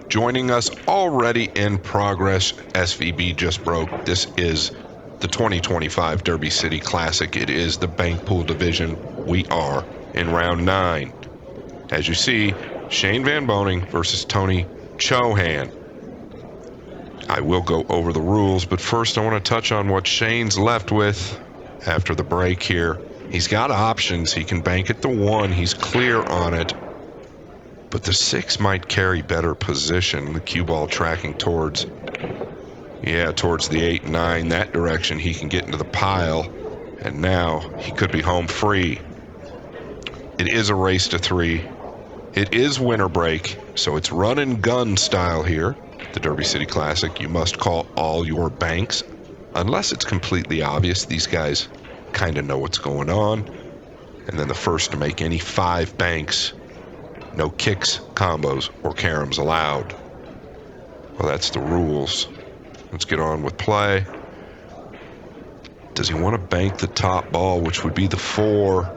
Joining us already in progress, SVB just broke. This is the 2025 Derby City Classic. It is the Bank Pool Division. We are in round 9. As you see, Shane Van Boening versus Tony Chohan. I will go over the rules, but first I want to touch on what Shane's left with after the break here. He's got options. He can bank at the 1. He's clear on it. But the 6 might carry better position. The cue ball tracking towards the 8 and 9. That direction he can get into the pile. And now he could be home free. It is a race to 3. It is winter break, so it's run and gun style here. The Derby City Classic. You must call all your banks. Unless it's completely obvious, these guys kind of know what's going on. And then the first to make any 5 banks. No kicks, combos, or caroms allowed. Well, that's the rules. Let's get on with play. Does he want to bank the top ball, which would be the 4?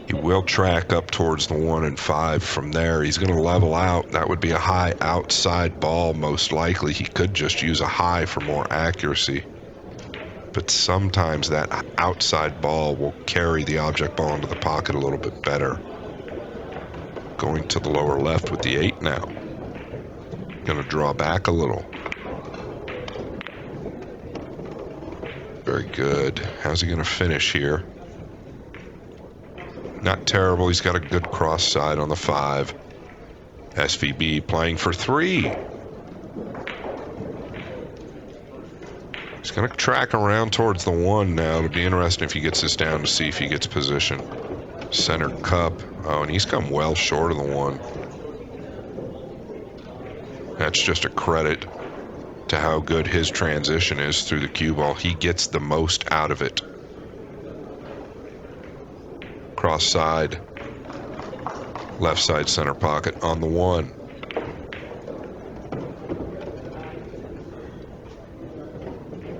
He will track up towards the 1 and 5 from there. He's going to level out. That would be a high outside ball, most likely. He could just use a high for more accuracy. But sometimes that outside ball will carry the object ball into the pocket a little bit better. Going to the lower left with the 8 now. Going to draw back a little. Very good. How's he going to finish here? Not terrible. He's got a good cross side on the 5. SVB playing for 3. He's going to track around towards the 1 now. It'll be interesting if he gets this down to see if he gets position. Center cup. Oh, and he's come well short of the 1. That's just a credit to how good his transition is through the cue ball. He gets the most out of it. Cross side. Left side center pocket on the 1.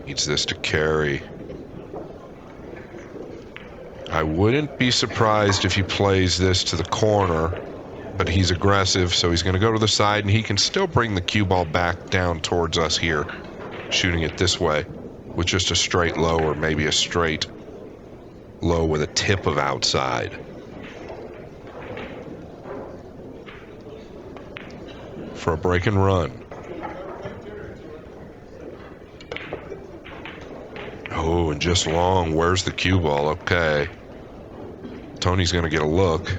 Needs this to carry. I wouldn't be surprised if he plays this to the corner, but he's aggressive, so he's going to go to the side, and he can still bring the cue ball back down towards us here, shooting it this way with just a straight low or maybe a straight low with a tip of outside. For a break and run. Oh, and just long. Where's the cue ball? Okay. Tony's going to get a look.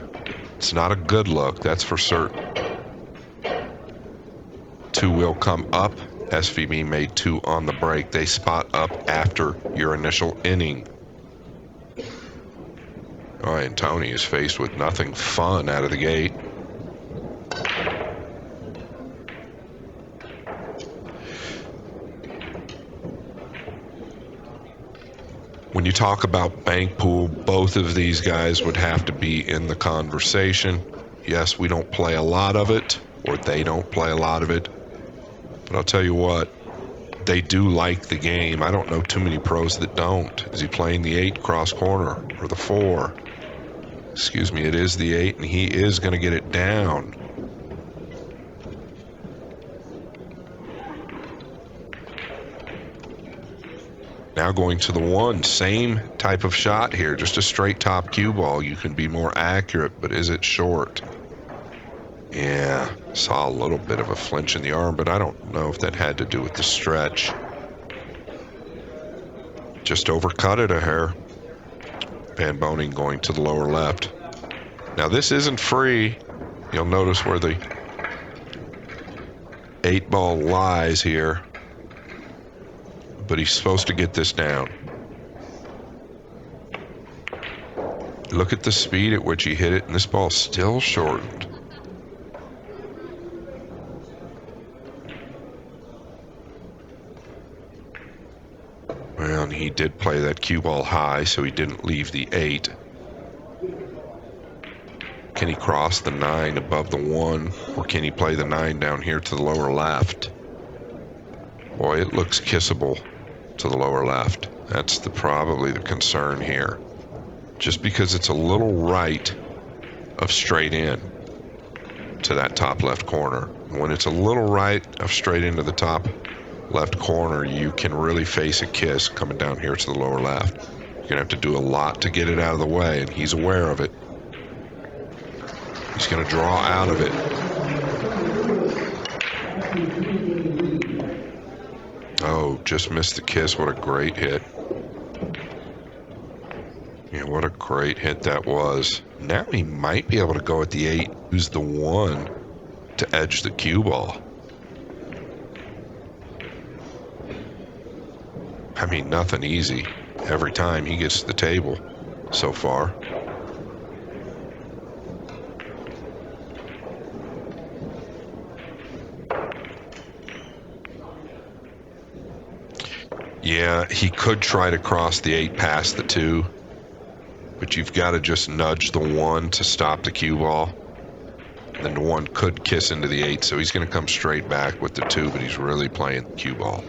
It's not a good look, that's for certain. 2 will come up. SVB made 2 on the break. They spot up after your initial inning. All right, and Tony is faced with nothing fun out of the gate. When you talk about bank pool, both of these guys would have to be in the conversation. Yes, we don't play a lot of it, or they don't play a lot of it. But I'll tell you what, they do like the game. I don't know too many pros that don't. Is he playing the 8 cross corner or the 4? Excuse me, it is the 8, and he is going to get it down. Now going to the 1, same type of shot here, just a straight top cue ball. You can be more accurate, but is it short? Yeah, saw a little bit of a flinch in the arm, but I don't know if that had to do with the stretch. Just overcut it a hair. Van Boening going to the lower left. Now this isn't free. You'll notice where the 8 ball lies here. But he's supposed to get this down. Look at the speed at which he hit it, and this ball's still shortened. Well, and he did play that cue ball high, so he didn't leave the 8. Can he cross the 9 above the 1, or can he play the 9 down here to the lower left? Boy, it looks kissable to the lower left. That's probably the concern here. Just because it's a little right of straight in. to that top left corner. When it's a little right of straight into the top left corner, you can really face a kiss coming down here to the lower left. You're going to have to do a lot to get it out of the way, and he's aware of it. He's going to draw out of it. Oh, just missed the kiss. What a great hit. Yeah, what a great hit that was. Now he might be able to go at the 8, use the 1 to edge the cue ball. I mean, nothing easy every time he gets to the table so far. Yeah, he could try to cross the 8 past the 2, but you've got to just nudge the 1 to stop the cue ball. Then the 1 could kiss into the 8, so he's going to come straight back with the 2, but he's really playing the cue ball.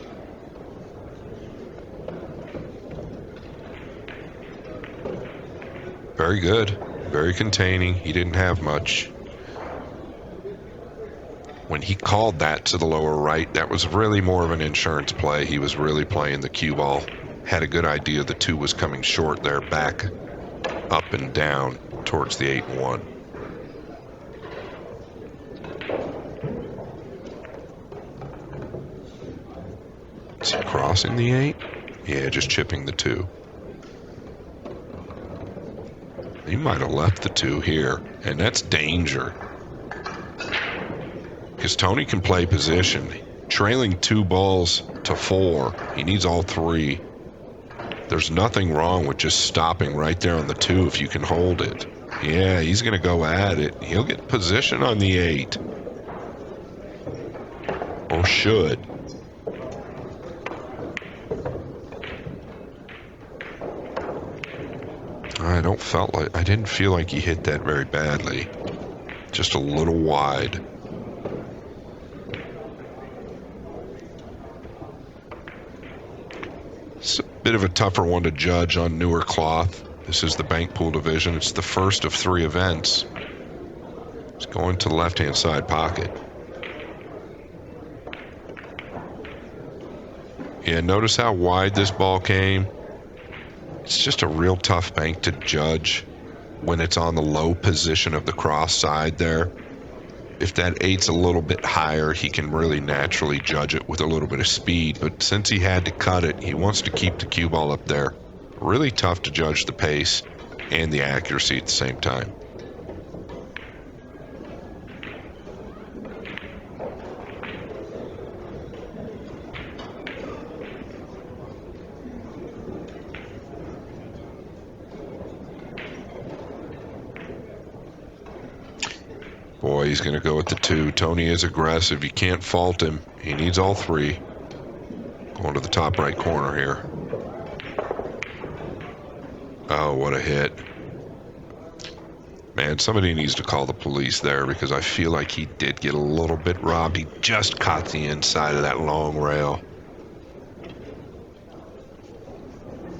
Very good. Very containing. He didn't have much. When he called that to the lower right, that was really more of an insurance play. He was really playing the cue ball. Had a good idea the 2 was coming short there, back up and down towards the 8 and 1. Is he crossing the 8? Yeah, just chipping the 2. He might have left the 2 here, and that's danger. Because Tony can play position. Trailing 2 balls to 4, he needs all 3. There's nothing wrong with just stopping right there on the 2 if you can hold it. Yeah, he's going to go at it. He'll get position on the 8. Or should. I didn't feel like he hit that very badly. Just a little wide. It's a bit of a tougher one to judge on newer cloth. This is the bank pool division. It's the first of 3 events. It's going to the left-hand side pocket. Yeah, notice how wide this ball came. It's just a real tough bank to judge when it's on the low position of the cross side there. If that 8's a little bit higher, he can really naturally judge it with a little bit of speed. But since he had to cut it, he wants to keep the cue ball up there. Really tough to judge the pace and the accuracy at the same time. Boy, he's going to go with the 2. Tony is aggressive. You can't fault him. He needs all 3. Going to the top right corner here. Oh, what a hit. Man, somebody needs to call the police there because I feel like he did get a little bit robbed. He just caught the inside of that long rail.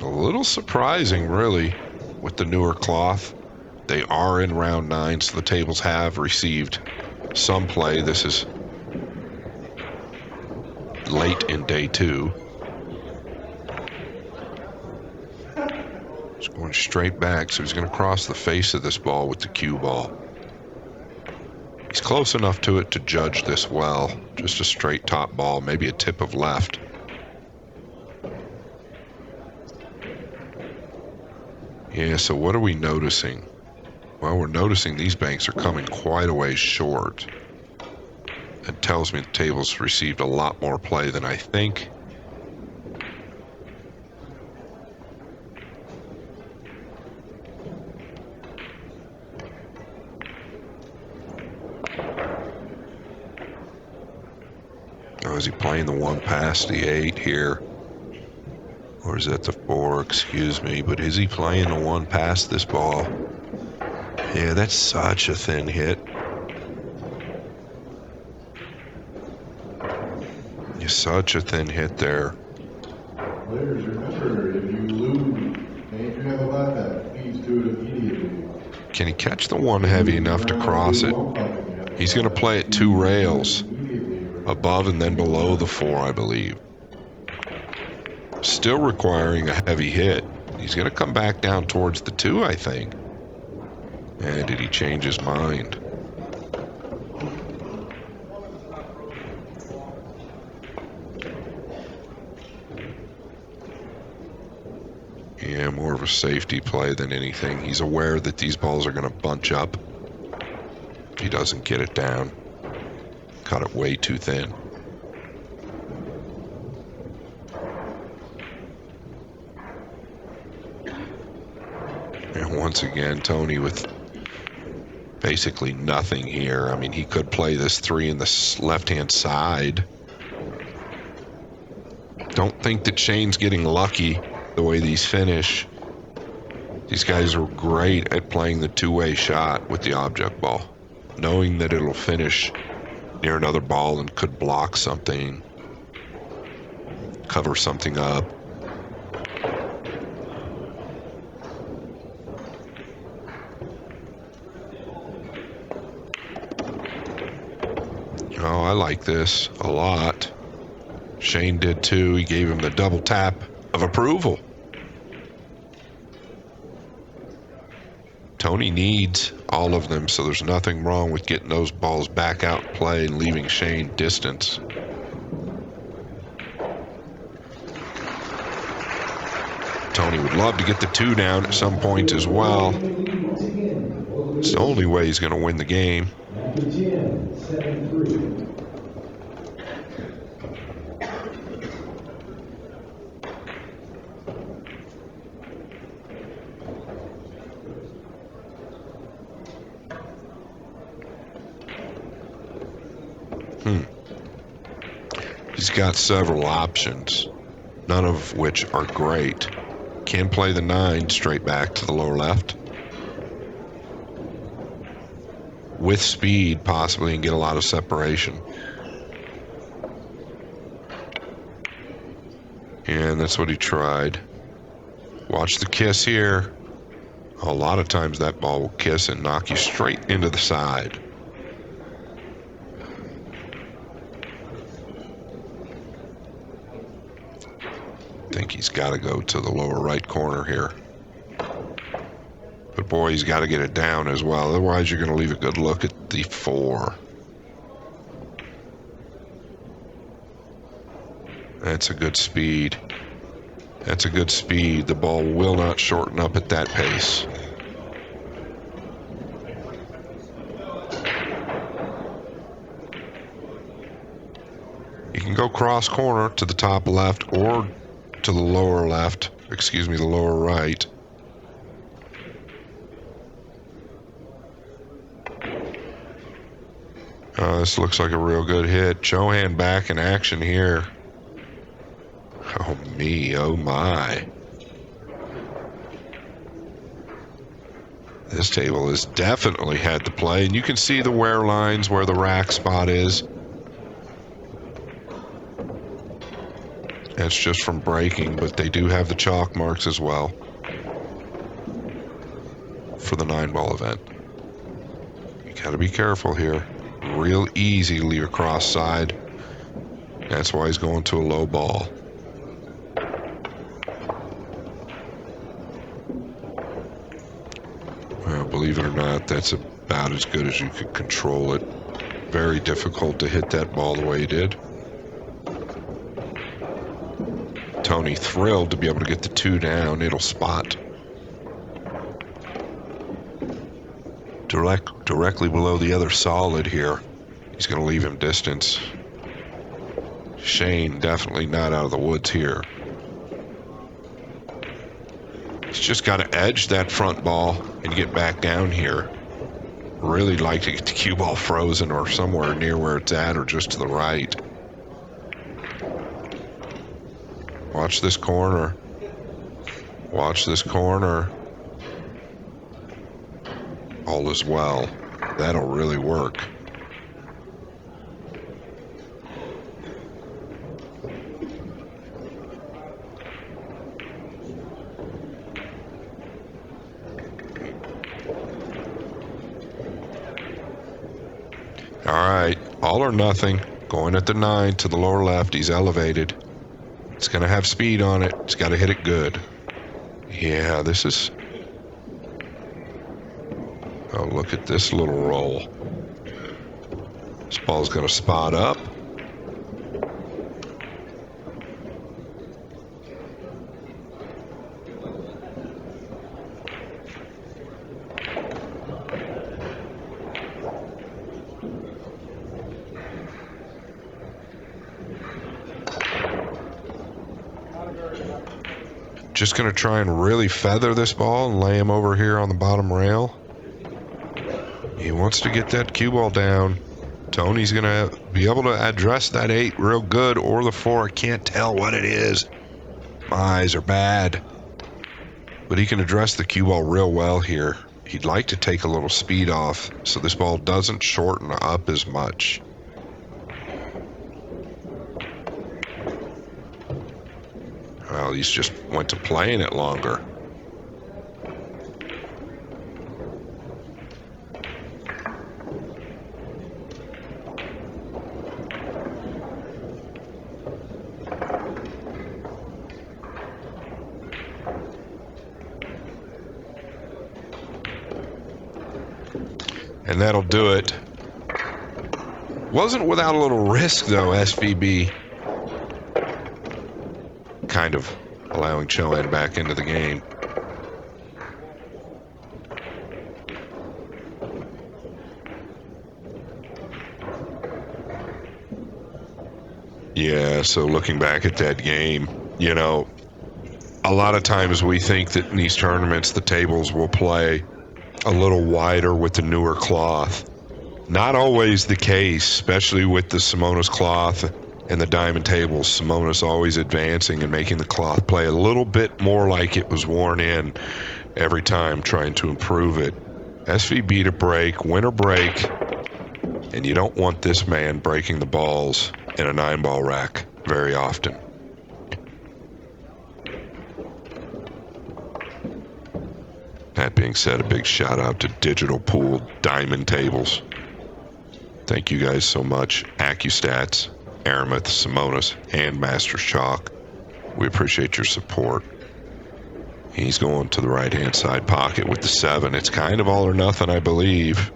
A little surprising, really, with the newer cloth. They are in round 9, so the tables have received some play. This is late in day 2. He's going straight back, so he's going to cross the face of this ball with the cue ball. He's close enough to it to judge this well. Just a straight top ball, maybe a tip of left. Yeah, so what are we noticing? Well, we're noticing these banks are coming quite a ways short. It tells me the table's received a lot more play than I think. Oh, is he playing the 1 past the 8 here? Or is that the 4? Excuse me, but is he playing the 1 past this ball? Yeah, that's such a thin hit. Yeah, such a thin hit there. Players, remember, if you lose, ain't have about that. Please do it immediately. Can he catch the 1 heavy enough to cross it? He's going to play at 2 rails, above and then below the 4, I believe. Still requiring a heavy hit. He's going to come back down towards the 2, I think. And did he change his mind? Yeah, more of a safety play than anything. He's aware that these balls are going to bunch up if he doesn't get it down. Cut it way too thin. And once again, Tony with basically nothing here. I mean, he could play this 3 in the left-hand side. Don't think that Shane's getting lucky the way these finish. These guys are great at playing the two-way shot with the object ball, knowing that it'll finish near another ball and could block something, cover something up. Oh, I like this a lot. Shane did too. He gave him the double tap of approval. Tony needs all of them, so there's nothing wrong with getting those balls back out in play and leaving Shane distance. Tony would love to get the 2 down at some point as well. It's the only way he's going to win the game. He's got several options, none of which are great. Can play the 9 straight back to the lower left. With speed, possibly, and get a lot of separation. And that's what he tried. Watch the kiss here. A lot of times that ball will kiss and knock you straight into the side. I think he's got to go to the lower right corner here. But boy, he's got to get it down as well. Otherwise, you're going to leave a good look at the 4. That's a good speed. That's a good speed. The ball will not shorten up at that pace. You can go cross corner to the top left or to the lower left, excuse me, the lower right. This looks like a real good hit. Chohan back in action here. Oh me, oh my. This table has definitely had to play, and you can see the wear lines where the rack spot is. That's just from breaking, but they do have the chalk marks as well for the 9-ball event. You gotta be careful here. Real easy to leave a cross side. That's why he's going to a low ball. Well, believe it or not, that's about as good as you could control it. Very difficult to hit that ball the way he did. Tony thrilled to be able to get the 2 down. It'll spot. Directly below the other solid here. He's going to leave him distance. Shane definitely not out of the woods here. He's just got to edge that front ball and get back down here. Really like to get the cue ball frozen or somewhere near where it's at or just to the right. Watch this corner. Watch this corner. All is well. That'll really work. All right, all or nothing. Going at the 9 to the lower left. He's elevated. It's going to have speed on it. It's got to hit it good. Yeah, this is... Oh, look at this little roll. This ball's going to spot up. Just going to try and really feather this ball and lay him over here on the bottom rail. He wants to get that cue ball down. Tony's going to be able to address that 8 real good, or the 4. I can't tell what it is. My eyes are bad. But he can address the cue ball real well here. He'd like to take a little speed off so this ball doesn't shorten up as much. Well, he's just went to playing it longer. And that'll do it. Wasn't without a little risk, though, SVB. Kind of allowing Chohan back into the game. Yeah, so looking back at that game, you know, a lot of times we think that in these tournaments the tables will play a little wider with the newer cloth. Not always the case, especially with the Simonis cloth and the diamond tables. Simonis always advancing and making the cloth play a little bit more like it was worn in every time, trying to improve it. SVB to break, winner break, and you don't want this man breaking the balls in a 9-ball rack very often. That being said, a big shout out to Digital Pool Diamond Tables. Thank you guys so much. AccuStats, Aramith, Simonis, and Masters Chalk. We appreciate your support. He's going to the right-hand side pocket with the 7. It's kind of all or nothing, I believe.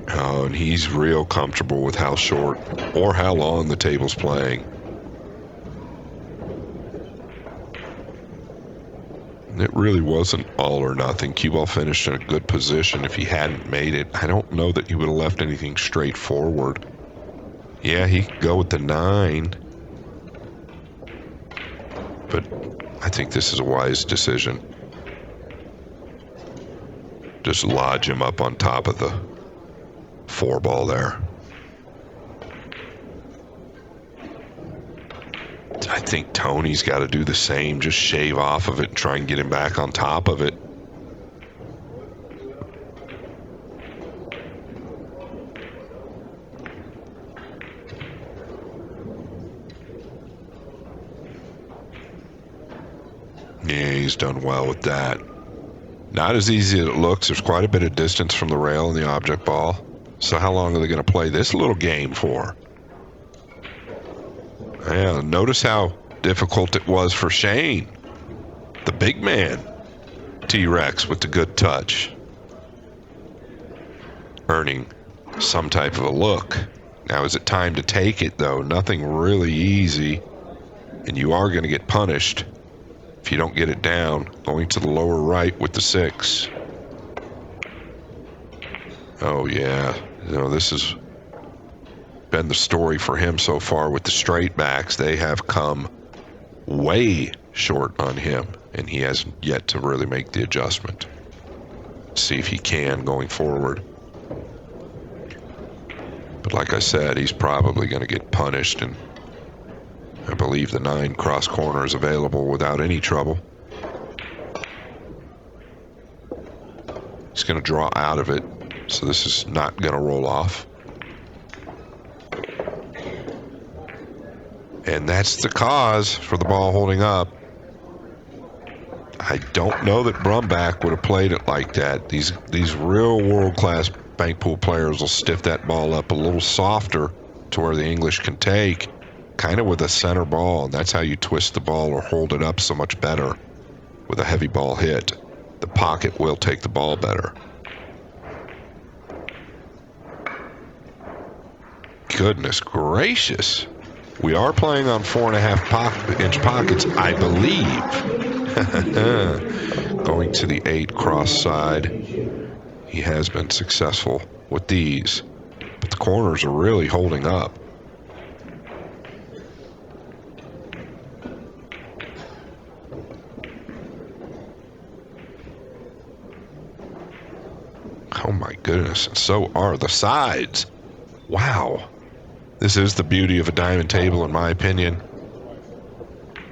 Oh, and he's real comfortable with how short or how long the table's playing. It really wasn't all or nothing. Cue ball finished in a good position. If he hadn't made it, I don't know that he would have left anything straightforward. Yeah, he could go with the 9. But I think this is a wise decision. Just lodge him up on top of the 4 ball there. I think Tony's got to do the same. Just shave off of it and try and get him back on top of it. Yeah, he's done well with that. Not as easy as it looks. There's quite a bit of distance from the rail and the object ball. So how long are they going to play this little game for? Yeah, notice how difficult it was for Shane, the big man, T-Rex with the good touch, earning some type of a look. Now, is it time to take it, though? Nothing really easy, and you are going to get punished if you don't get it down. Going to the lower right with the 6. Oh, yeah. You know, this has been the story for him so far with the straight backs. They have come way short on him, and he hasn't yet to really make the adjustment. See if he can going forward. But like I said, he's probably going to get punished, and I believe the 9 cross corner is available without any trouble. He's going to draw out of it, so this is not going to roll off. And that's the cause for the ball holding up. I don't know that Brumback would have played it like that. These real world-class bank pool players will stiff that ball up a little softer to where the English can take, kind of with a center ball. And that's how you twist the ball or hold it up so much better with a heavy ball hit. The pocket will take the ball better. Goodness gracious. We are playing on 4.5-inch pockets, I believe. Going to the 8 cross side. He has been successful with these, but the corners are really holding up. Oh my goodness, and so are the sides. Wow. This is the beauty of a diamond table, in my opinion.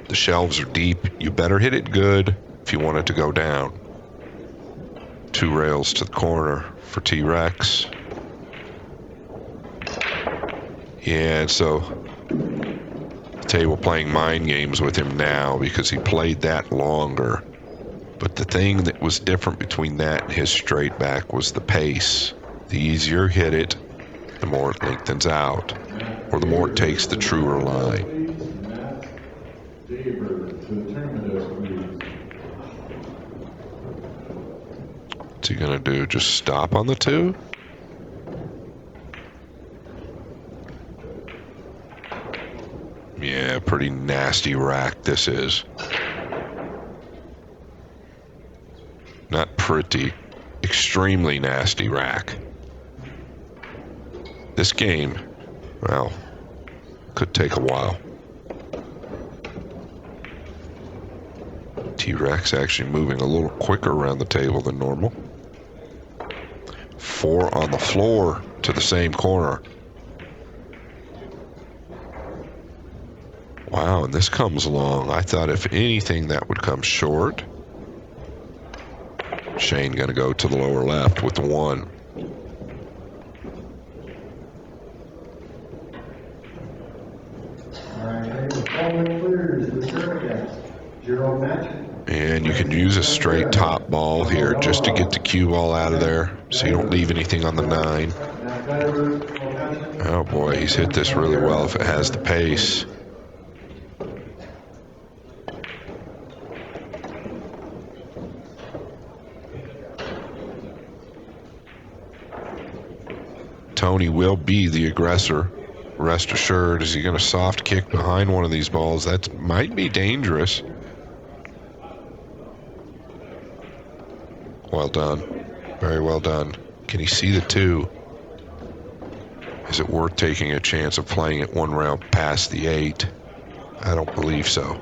The shelves are deep. You better hit it good if you want it to go down. 2 rails to the corner for T-Rex. Yeah, and so the table playing mind games with him now because he played that longer. But the thing that was different between that and his straight back was the pace. The easier you hit it, the more it lengthens out, or the more it takes the truer line. What's he gonna do? Just stop on the 2? Yeah, pretty nasty rack this is. Not pretty, extremely nasty rack. This game, well, could take a while. T-Rex actually moving a little quicker around the table than normal. 4 on the floor to the same corner. Wow, and this comes along. I thought if anything that would come short. Shane gonna go to the lower left with the 1. And you can use a straight top ball here just to get the cue ball out of there so you don't leave anything on the 9. Oh boy, he's hit this really well if it has the pace. Tony will be the aggressor, rest assured. Is he going to soft kick behind one of these balls? That might be dangerous. Well done. Very well done. Can he see the 2? Is it worth taking a chance of playing it 1 round past the 8? I don't believe so.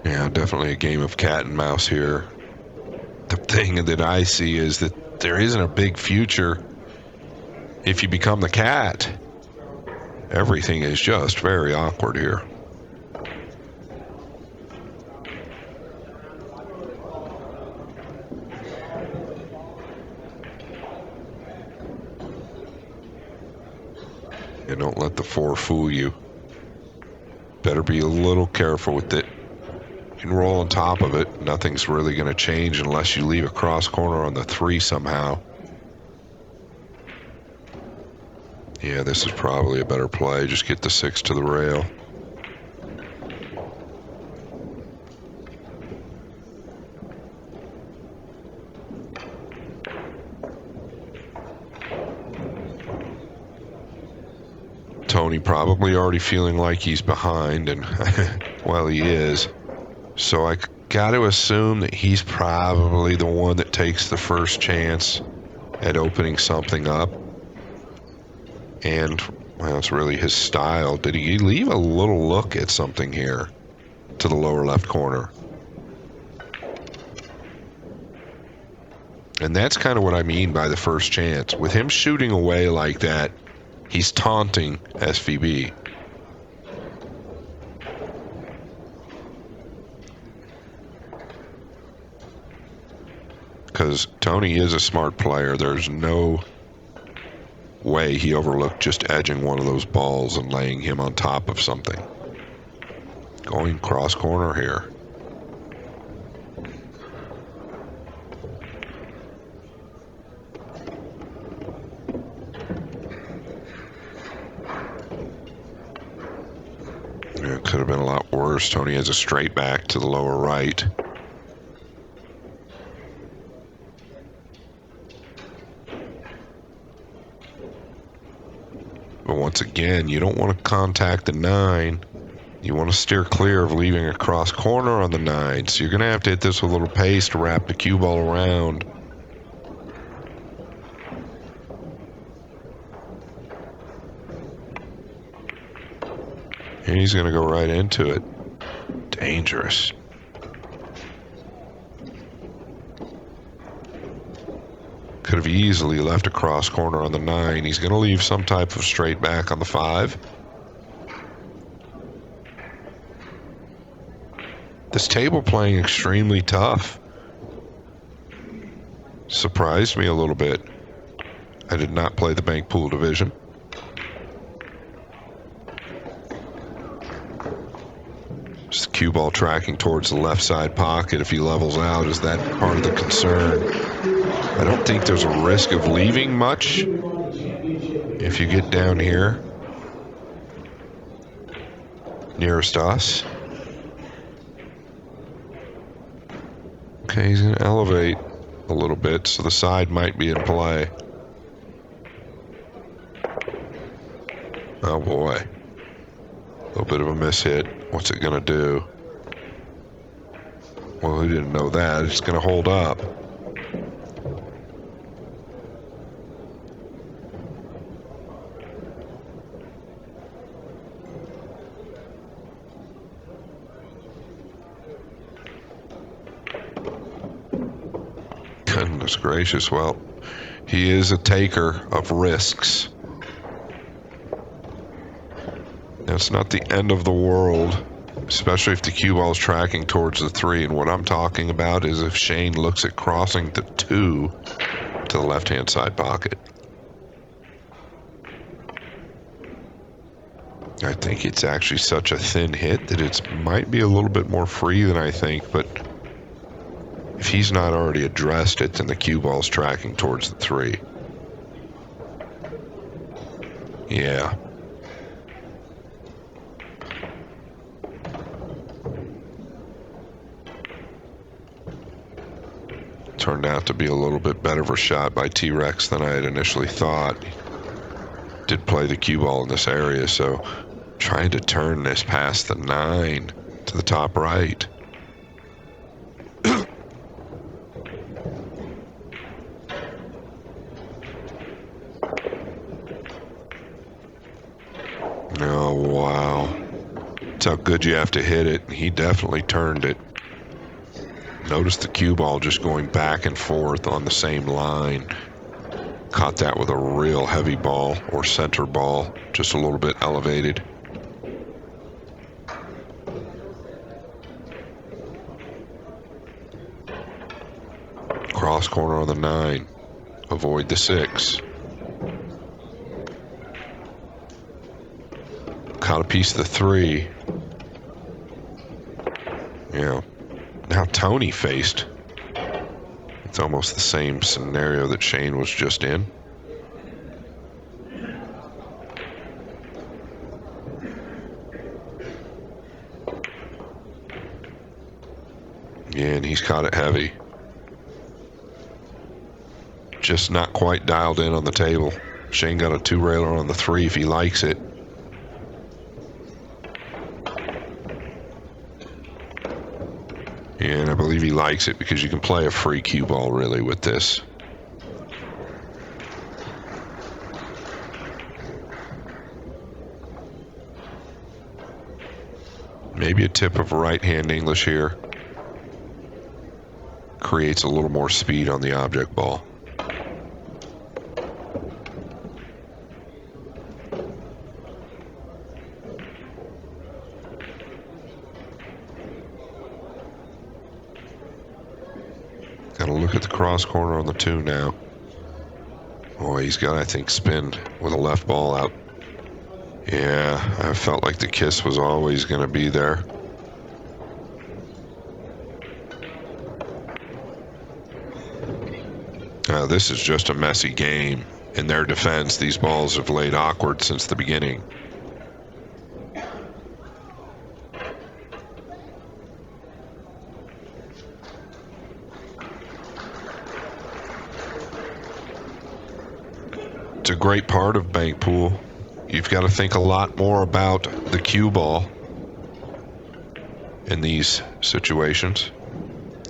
Yeah, definitely a game of cat and mouse here. The thing that I see is that there isn't a big future if you become the cat. Everything is just very awkward here. And don't let the 4 fool you. Better be a little careful with it. You can roll on top of it. Nothing's really going to change unless you leave a cross corner on the 3 somehow. Yeah, this is probably a better play. Just get the 6 to the rail. Tony probably already feeling like he's behind, and well, he is. So I got to assume that he's probably the one that takes the first chance at opening something up. And, well, it's really his style. Did he leave a little look at something here to the lower left corner? And that's kind of what I mean by the first chance. With him shooting away like that, he's taunting SVB. because Tony is a smart player. There's no way he overlooked just edging one of those balls and laying him on top of something. Going cross corner here. Yeah, it could have been a lot worse. Tony has a straight back to the lower right. But once again, you don't want to contact the 9. You want to steer clear of leaving a cross corner on the 9. So you're going to have to hit this with a little pace to wrap the cue ball around. And he's going to go right into it. Dangerous. Could have easily left a cross corner on the 9. He's going to leave some type of straight back on the 5. This table playing extremely tough. Surprised me a little bit. I did not play the bank pool division. Just the cue ball tracking towards the left side pocket. If he levels out, is that part of the concern? I don't think there's a risk of leaving much if you get down here nearest us. Okay, he's going to elevate a little bit, so the side might be in play. Oh boy. A little bit of a miss hit. What's it going to do? Well, who didn't know that? It's going to hold up. Goodness gracious. Well, he is a taker of risks. It's not the end of the world, especially if the cue ball is tracking towards the 3. And what I'm talking about is if Shane looks at crossing the 2 to the left-hand side pocket. I think it's actually such a thin hit that it might be a little bit more free than I think, but if he's not already addressed it, then the cue ball's tracking towards the 3. Yeah. Turned out to be a little bit better of a shot by T-Rex than I had initially thought. Did play the cue ball in this area, so trying to turn this past the 9 to the top right. Oh, wow. That's how good you have to hit it. He definitely turned it. Notice the cue ball just going back and forth on the same line. Caught that with a real heavy ball or center ball, just a little bit elevated. Cross corner on the 9. Avoid the 6. Caught a piece of the 3. Yeah. Now Tony faced. It's almost the same scenario that Shane was just in. Yeah, and he's caught it heavy. Just not quite dialed in on the table. Shane got a 2-railer on the 3 if he likes it. And I believe he likes it because you can play a free cue ball really with this. Maybe a tip of right-hand English here. Creates a little more speed on the object ball. Got to look at at the cross corner on the 2 now. Boy, he's got, I think, spin with a left ball out. Yeah, I felt like the kiss was always going to be there. Now, this is just a messy game. In their defense, these balls have laid awkward since the beginning. It's a great part of bank pool. You've got to think a lot more about the cue ball in these situations.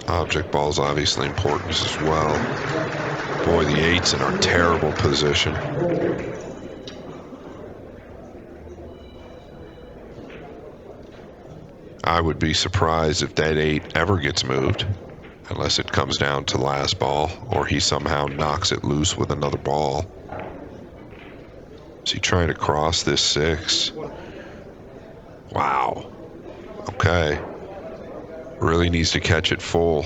Object ball is obviously important as well. Boy, the 8's in a terrible position. I would be surprised if that 8 ever gets moved, unless it comes down to last ball or he somehow knocks it loose with another ball. Is he trying to cross this 6? Wow. Okay. Really needs to catch it full.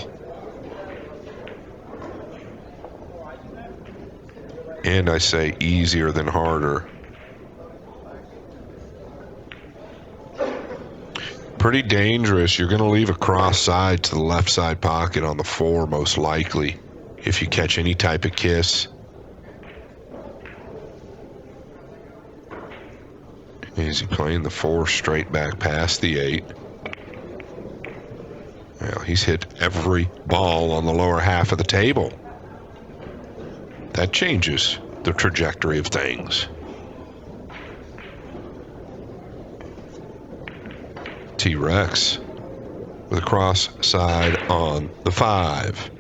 And I say easier than harder. Pretty dangerous. You're going to leave a cross side to the left side pocket on the 4 most likely if you catch any type of kiss. Is he playing the 4 straight back past the 8? Well, he's hit every ball on the lower half of the table. That changes the trajectory of things. T-Rex with a cross side on the 5.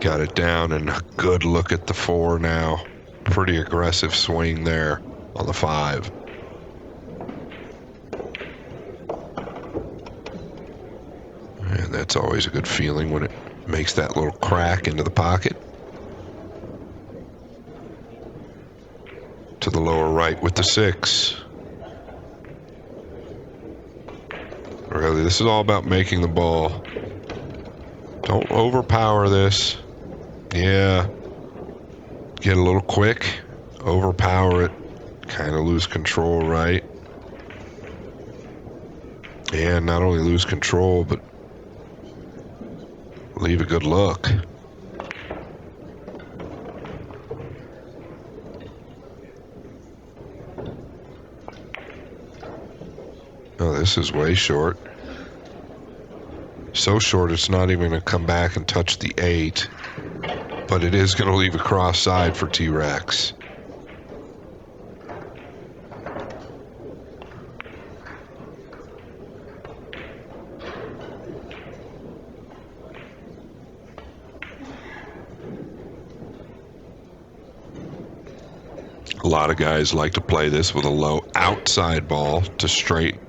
Got it down and a good look at the 4 now. Pretty aggressive swing there on the 5. And that's always a good feeling when it makes that little crack into the pocket. To the lower right with the 6. Really, this is all about making the ball. Don't overpower this. Yeah. Get a little quick. Overpower it. Kind of lose control, right? And not only lose control, but leave a good look. Oh, this is way short. So short it's not even going to come back and touch the 8. But it is going to leave a cross side for T-Rex. A lot of guys like to play this with a low outside ball to straighten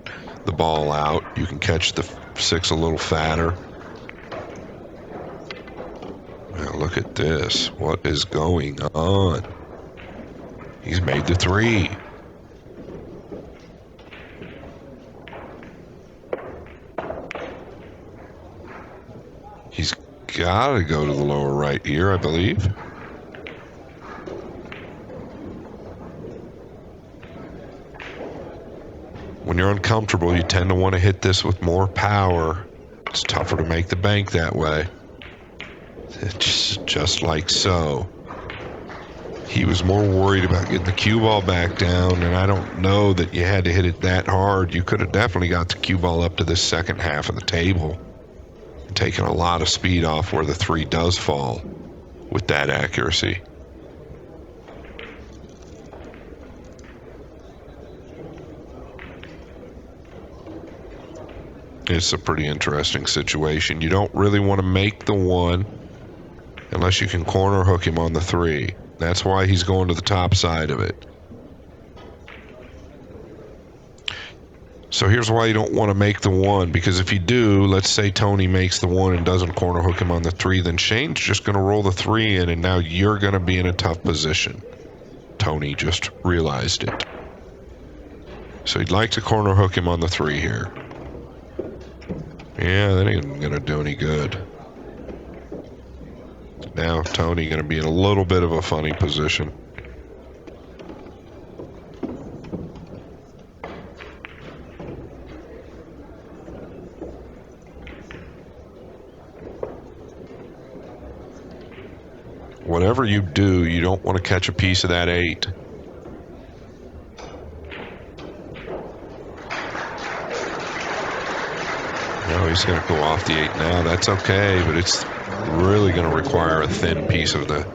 the ball out. You can catch the 6 a little fatter. Now look at this. What is going on? He's made the 3. He's got to go to the lower right here, I believe. When you're uncomfortable, you tend to want to hit this with more power. It's tougher to make the bank that way. It's just like so. He was more worried about getting the cue ball back down, and I don't know that you had to hit it that hard. You could have definitely got the cue ball up to the second half of the table, taking a lot of speed off where the 3 does fall with that accuracy. It's a pretty interesting situation. You don't really want to make the 1 unless you can corner hook him on the 3. That's why he's going to the top side of it. So here's why you don't want to make the 1, because if you do, let's say Tony makes the 1 and doesn't corner hook him on the 3, then Shane's just going to roll the 3 in, and now you're going to be in a tough position. Tony just realized it. So he'd like to corner hook him on the 3 here. Yeah, that ain't gonna do any good. Now Tony gonna be in a little bit of a funny position. Whatever you do, you don't want to catch a piece of that 8. No, he's going to go off the 8 now. That's okay, but it's really going to require a thin piece of the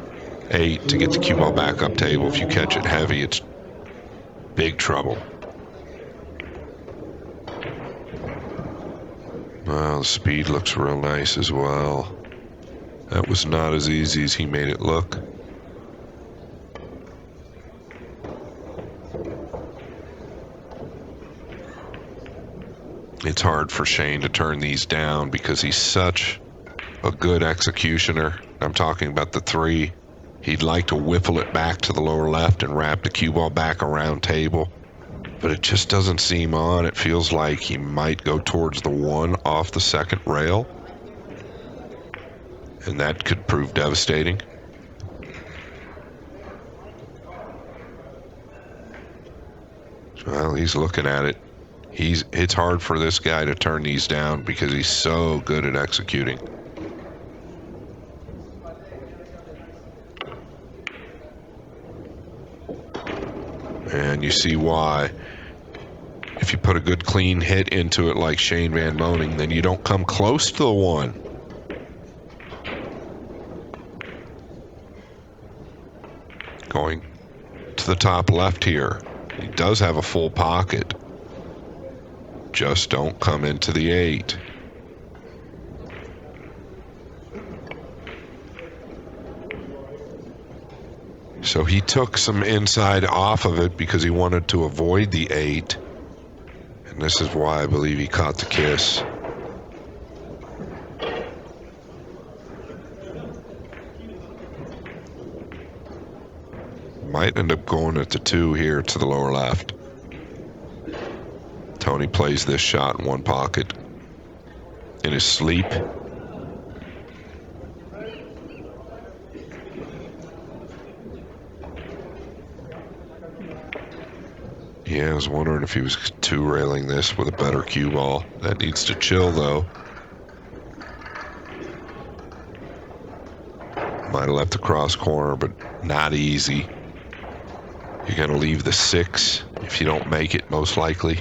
8 to get the cue ball back up table. If you catch it heavy, it's big trouble. Well, the speed looks real nice as well. That was not as easy as he made it look. It's hard for Shane to turn these down because he's such a good executioner. I'm talking about the 3. He'd like to whiffle it back to the lower left and wrap the cue ball back around table, but it just doesn't seem on. It feels like he might go towards the 1 off the second rail, and that could prove devastating. Well, he's looking at it. It's hard for this guy to turn these down because he's so good at executing. And you see why. If you put a good clean hit into it like Shane Van Boening, then you don't come close to the 1. Going to the top left here. He does have a full pocket. Just don't come into the 8. So he took some inside off of it because he wanted to avoid the 8. And this is why I believe he caught the kiss. Might end up going at the 2 here to the lower left. Tony plays this shot in one pocket in his sleep. Yeah, I was wondering if he was 2-railing this with a better cue ball. That needs to chill, though. Might have left the cross corner, but not easy. You're going to leave the 6 if you don't make it, most likely.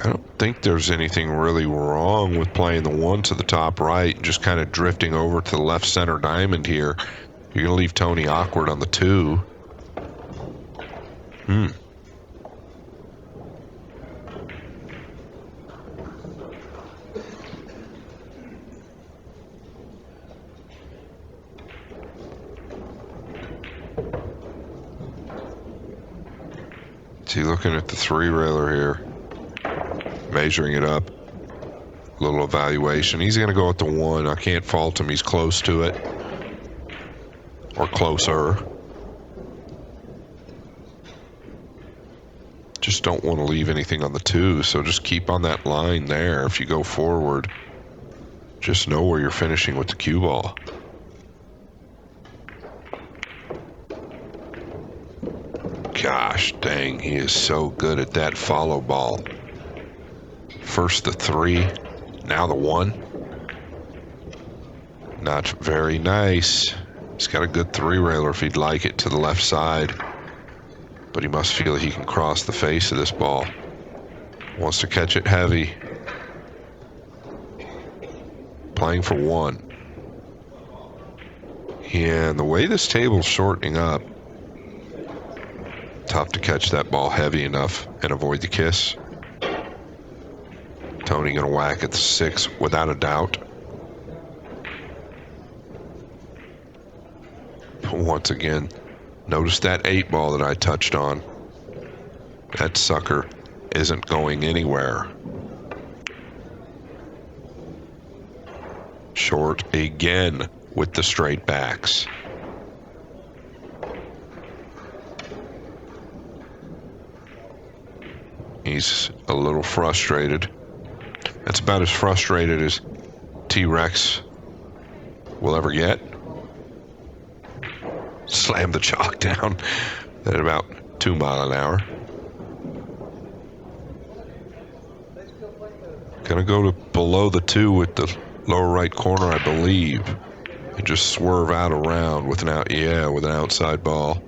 I don't think there's anything really wrong with playing the 1 to the top right and just kind of drifting over to the left center diamond here. You're going to leave Tony awkward on the 2. See, looking at the 3-railer here. Measuring it up. A little evaluation. He's going to go with the 1. I can't fault him. He's close to it. Or closer. Just don't want to leave anything on the 2, so just keep on that line there. If you go forward, just know where you're finishing with the cue ball. Gosh dang, he is so good at that follow ball. First the 3, now the 1. Not very nice. He's got a good 3-railer if he'd like it to the left side. But he must feel he can cross the face of this ball. Wants to catch it heavy. Playing for 1. Yeah, and the way this table's shortening up, tough to catch that ball heavy enough and avoid the kiss. Tony gonna whack at the 6 without a doubt. But once again, notice that 8 ball that I touched on. That sucker isn't going anywhere. Short again with the straight backs. He's a little frustrated. That's about as frustrated as T-Rex will ever get. Slam the chalk down at about 2 miles an hour. Gonna go to below the 2 with the lower right corner, I believe. And just swerve out around with with an outside ball.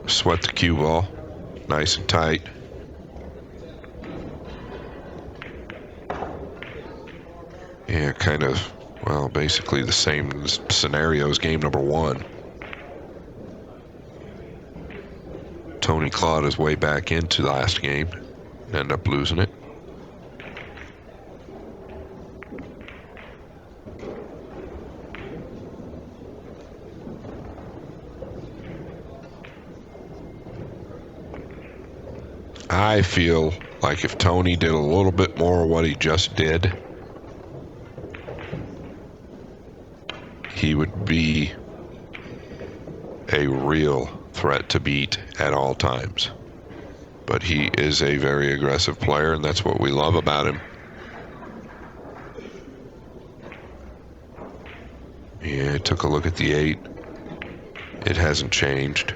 Sweat the cue ball, nice and tight. Yeah, kind of, well, basically the same scenario as game number 1. Tony clawed his way back into the last game and ended up losing it. I feel like if Tony did a little bit more of what he just did, he would be a real threat to beat at all times. But he is a very aggressive player, and that's what we love about him. Yeah, I took a look at the 8. It hasn't changed.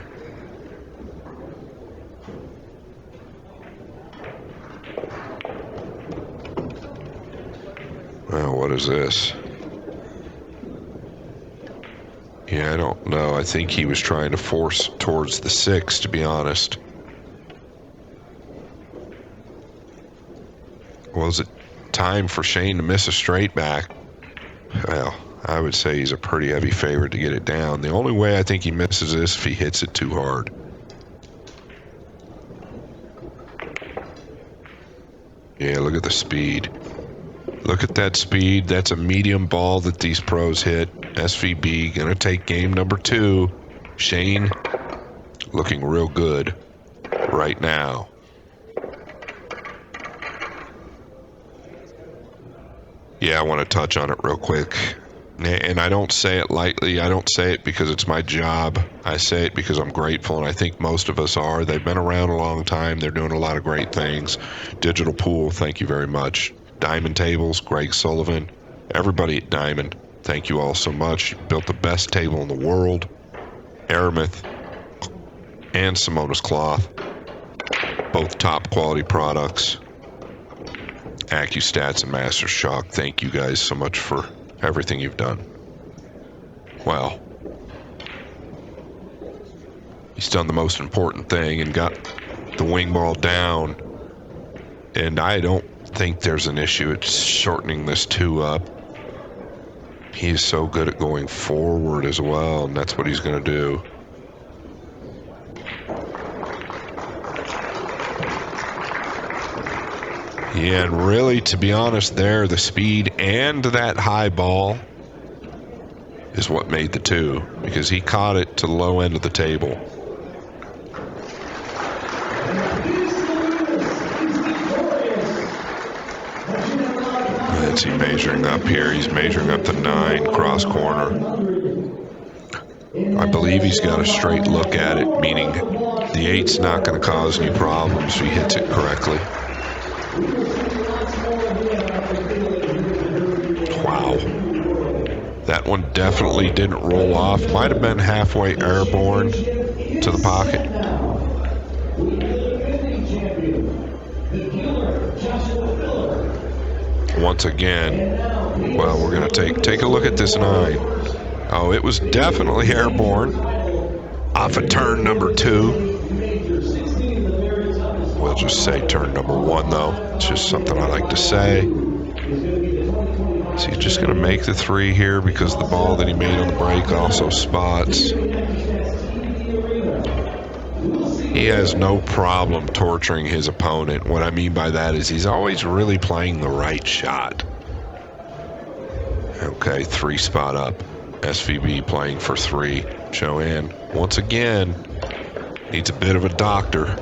Well, what is this? Yeah, I don't know. I think he was trying to force towards the 6, to be honest. Was it time for Shane to miss a straight back? Well, I would say he's a pretty heavy favorite to get it down. The only way I think he misses this if he hits it too hard. Yeah, look at the speed. Look at that speed. That's a medium ball that these pros hit. SVB gonna take game number 2. Shane looking real good right now. Yeah, I want to touch on it real quick. And I don't say it lightly. I don't say it because it's my job. I say it because I'm grateful, and I think most of us are. They've been around a long time. They're doing a lot of great things. Digital Pool, thank you very much. Diamond Tables, Greg Sullivan. Everybody at Diamond, thank you all so much. You built the best table in the world. Aramith and Simona's Cloth. Both top quality products. AccuStats and Master Shock, thank you guys so much for everything you've done. Well, he's done the most important thing and got the wing ball down. And I don't think there's an issue. It's shortening this 2 up. He's so good at going forward as well, and that's what he's going to do. Yeah, and really, to be honest there, the speed and that high ball is what made the 2, because he caught it to the low end of the table. Let's see, measuring up here. He's measuring up the 9 cross corner. I believe he's got a straight look at it, meaning the 8's not going to cause any problems if he hits it correctly. Wow. That one definitely didn't roll off. Might have been halfway airborne to the pocket. Once again, well, we're going to take a look at this 9. Oh, it was definitely airborne. Off of turn number 2. We'll just say turn number 1, though. It's just something I like to say. So he's just going to make the 3 here because the ball that he made on the break also spots. He has no problem torturing his opponent. What I mean by that is he's always really playing the right shot. Okay, 3 spot up. SVB playing for 3. Chohan, once again, Needs a bit of a doctor.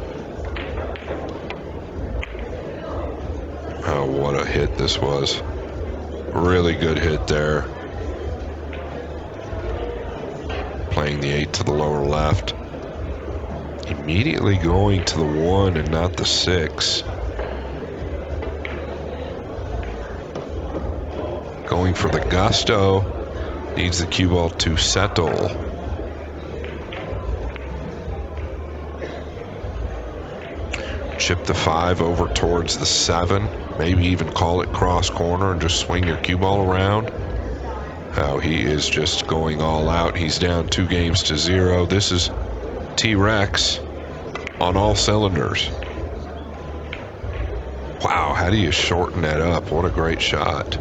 Oh, what a hit this was. Really good hit there. Playing the 8 to the lower left. Immediately going to the 1 and not the 6. Going for the gusto. Needs the cue ball to settle. Chip the 5 over towards the 7. Maybe even call it cross corner and just swing your cue ball around. Oh, he is just going all out. He's down 2 games to 0. This is T-Rex on all cylinders. Wow, how do you shorten that up? What a great shot.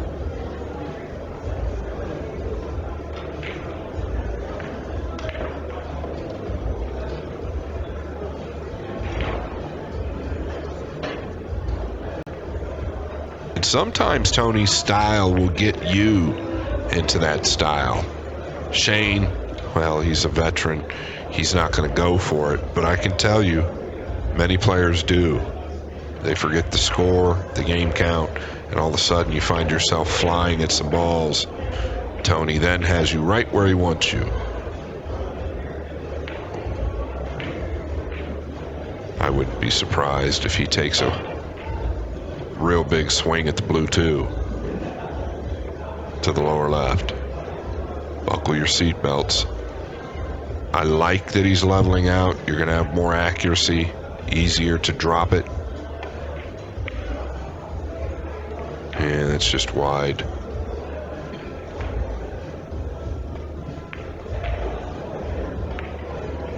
And sometimes Tony's style will get you into that style. Shane, well, he's a veteran. He's not going to go for it, but I can tell you, many players do. They forget the score, the game count, and all of a sudden you find yourself flying at some balls. Tony then has you right where he wants you. I wouldn't be surprised if he takes a real big swing at the blue 2 to the lower left. Buckle your seatbelts. I like that he's leveling out. You're going to have more accuracy, easier to drop it. And it's just wide.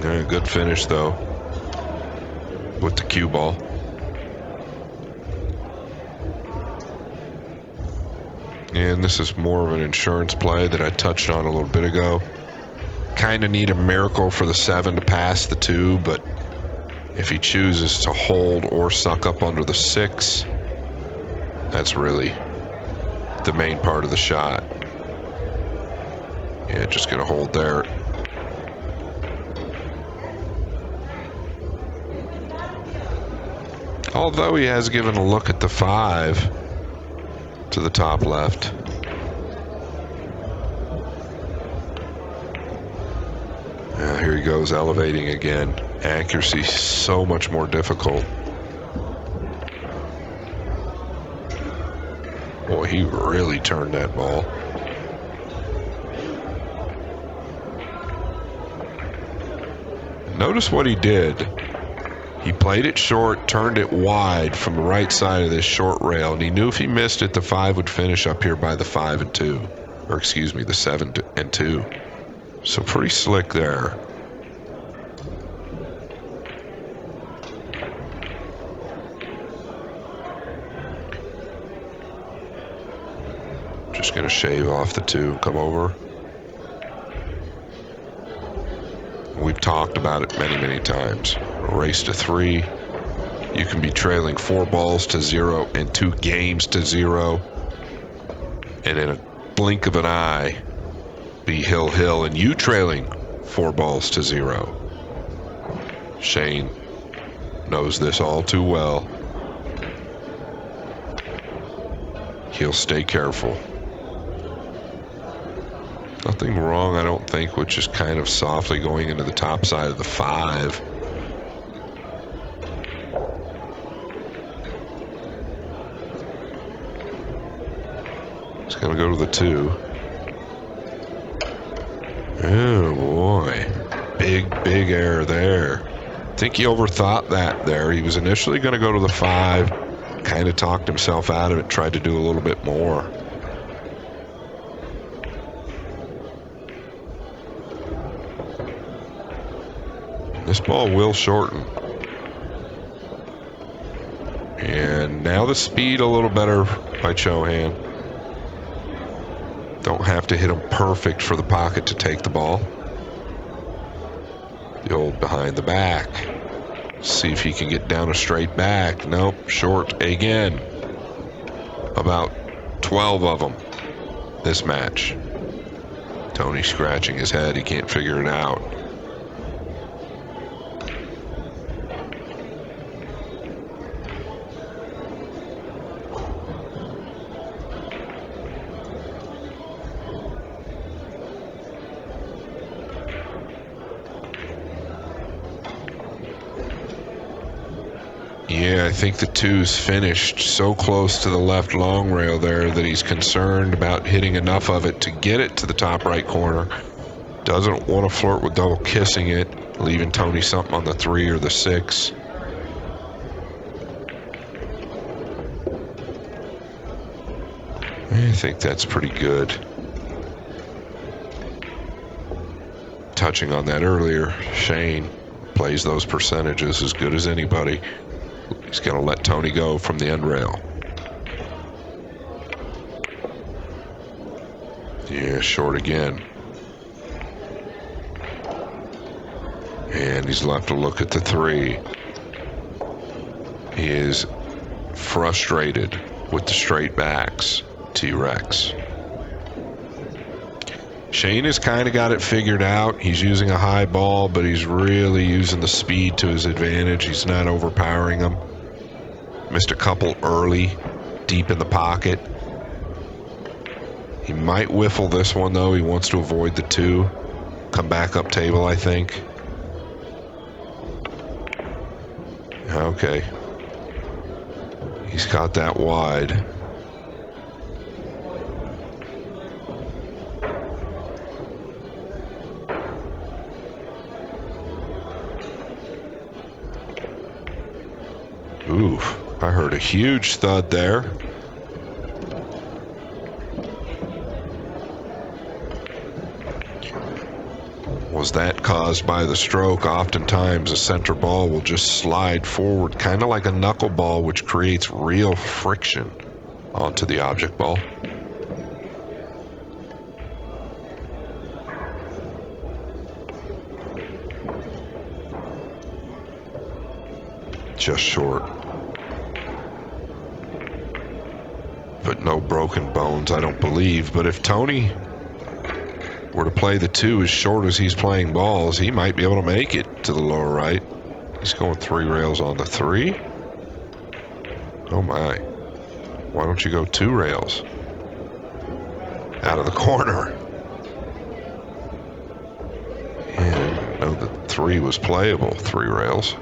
Yeah, good finish though with the cue ball. And this is more of an insurance play that I touched on a little bit ago. Kind of need a miracle for the 7 to pass the 2, but if he chooses to hold or suck up under the 6, that's really the main part of the shot. Yeah, just gonna hold there. Although he has given a look at the 5 to the top left. Here he goes, elevating again. Accuracy so much more difficult. Boy, he really turned that ball. Notice what he did. He played it short, turned it wide from the right side of this short rail, and he knew if he missed it, the 5 would finish up here by the 5 and 2. Or excuse me, the 7 and 2. So pretty slick there. Just gonna shave off the 2, come over. We've talked about it many, many times. A race to 3. You can be trailing 4 balls to 0 and 2 games to 0. And in a blink of an eye, be hill, and you trailing 4 balls to 0. Shane knows this all too well. He'll stay careful. Nothing wrong, I don't think, with just kind of softly going into the top side of the 5. It's going to go to the 2. Oh, boy. Big error there. I think he overthought that there. He was initially going to go to the 5, kind of talked himself out of it, tried to do a little bit more. This ball will shorten. And now the speed a little better by Chohan. Don't have to hit him perfect for the pocket to take the ball. The old behind the back. See if he can get down a straight back. Nope, short again. About 12 of them this match. Tony scratching his head. He can't figure it out. Yeah, I think the two's finished so close to the left long rail there that he's concerned about hitting enough of it to get it to the top right corner. Doesn't want to flirt with double kissing it, leaving Tony something on the 3 or the 6. I think that's pretty good. Touching on that earlier, Shane plays those percentages as good as anybody. He's going to let Tony go from the end rail. Yeah, short again. And he's left to look at the 3. He is frustrated with the straight backs, T-Rex. Shane has kind of got it figured out. He's using a high ball, but he's really using the speed to his advantage. He's not overpowering him. Missed a couple early, deep in the pocket. He might whiffle this one, though. He wants to avoid the 2. Come back up table, I think. Okay. He's got that wide. Oof, I heard a huge thud there. Was that caused by the stroke? Oftentimes a center ball will just slide forward, kind of like a knuckleball, which creates real friction onto the object ball. Just short. But no broken bones, I don't believe. But if Tony were to play the 2 as short as he's playing balls, he might be able to make it to the lower right. He's going 3 rails on the 3. Oh my. Why don't you go 2 rails? Out of the corner. Yeah, no, the 3 was playable, 3 rails.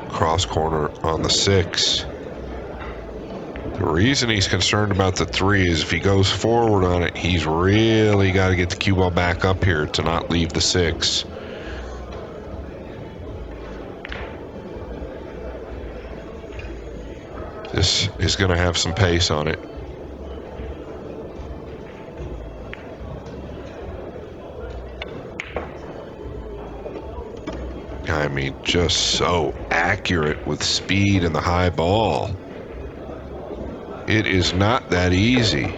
Cross corner on the 6. The reason he's concerned about the 3 is if he goes forward on it, he's really got to get the cue ball back up here to not leave the 6. This is going to have some pace on it. I mean, just so accurate with speed and the high ball. It is not that easy.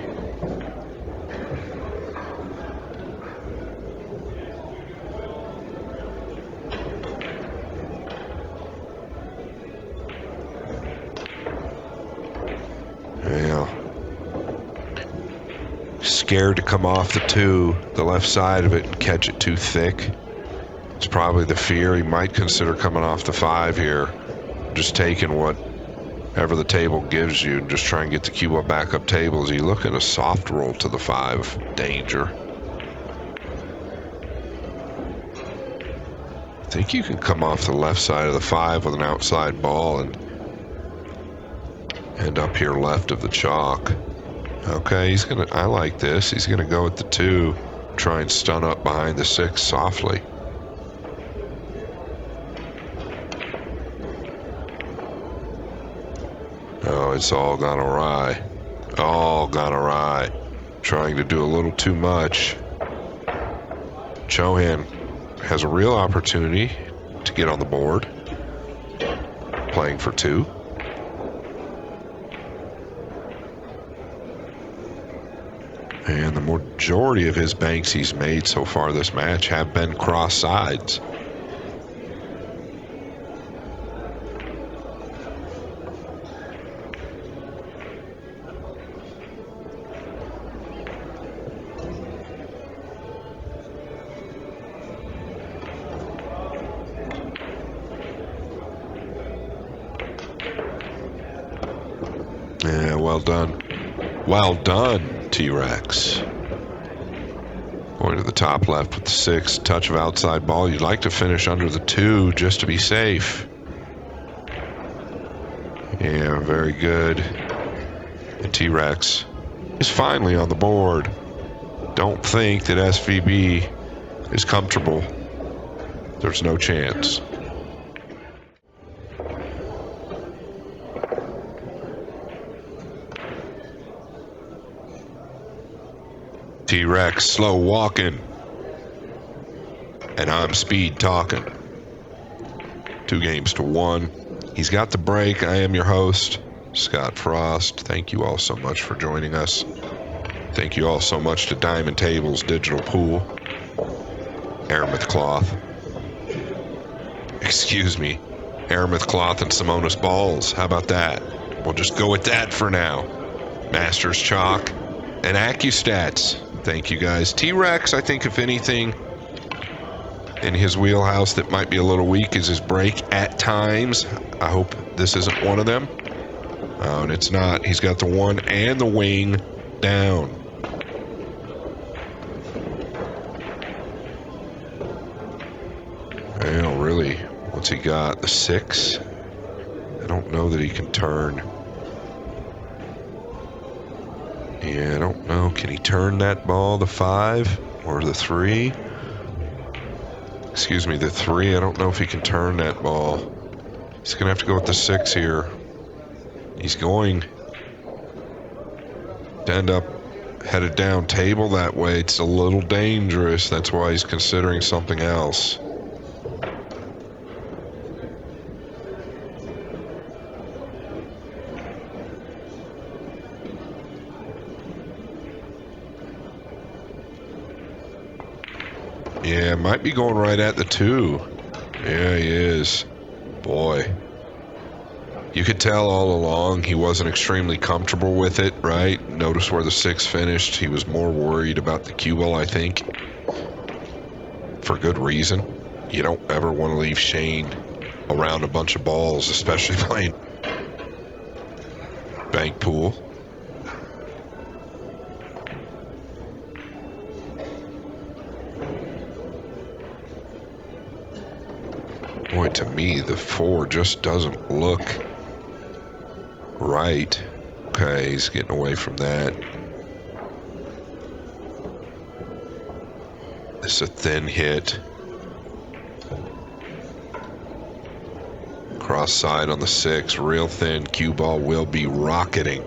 Yeah. Scared to come off the 2, the left side of it, and catch it too thick. It's probably the fear. He might consider coming off the 5 here. Just taking whatever the table gives you and just try and get the cue ball back up table. Is he looking a soft roll to the 5? Danger. I think you can come off the left side of the 5 with an outside ball and end up here left of the chalk. Okay, I like this. He's gonna go with the 2, try and stun up behind the 6 softly. Oh, it's all gone awry. All gone awry. Trying to do a little too much. Chohan has a real opportunity to get on the board. Playing for 2. And the majority of his banks he's made so far this match have been cross sides. Yeah, well, Well done. Well done, T-Rex. Going to the top left with the 6. Touch of outside ball. You'd like to finish under the 2 just to be safe. Yeah, very good. And T-Rex is finally on the board. Don't think that SVB is comfortable. There's no chance. T-Rex slow walking. And I'm speed talking. 2 games to 1. He's got the break. I am your host, Scott Frost. Thank you all so much for joining us. Thank you all so much to Diamond Tables Digital Pool, Aramith Cloth. Excuse me, Aramith Cloth and Simonis Balls. How about that? We'll just go with that for now. Masters Chalk and Accustats. Thank you guys. T-Rex, I think if anything, in his wheelhouse that might be a little weak is his break at times. I hope this isn't one of them. Oh, and it's not. He's got the 1 and the wing down. Well, really, what's he got? The 6? I don't know that he can turn. Yeah, I don't know. Can he turn that ball, the 5 or the 3? Excuse me, the 3. I don't know if he can turn that ball. He's going to have to go with the 6 here. He's going to end up headed down table that way. It's a little dangerous. That's why he's considering something else. Yeah, might be going right at the 2. Yeah, he is. Boy. You could tell all along he wasn't extremely comfortable with it, right? Notice where the 6 finished. He was more worried about the cue ball, I think. For good reason. You don't ever want to leave Shane around a bunch of balls, especially playing bank pool. Boy, to me, the 4 just doesn't look right. Okay, he's getting away from that. It's a thin hit. Cross side on the 6, real thin. Cue ball will be rocketing.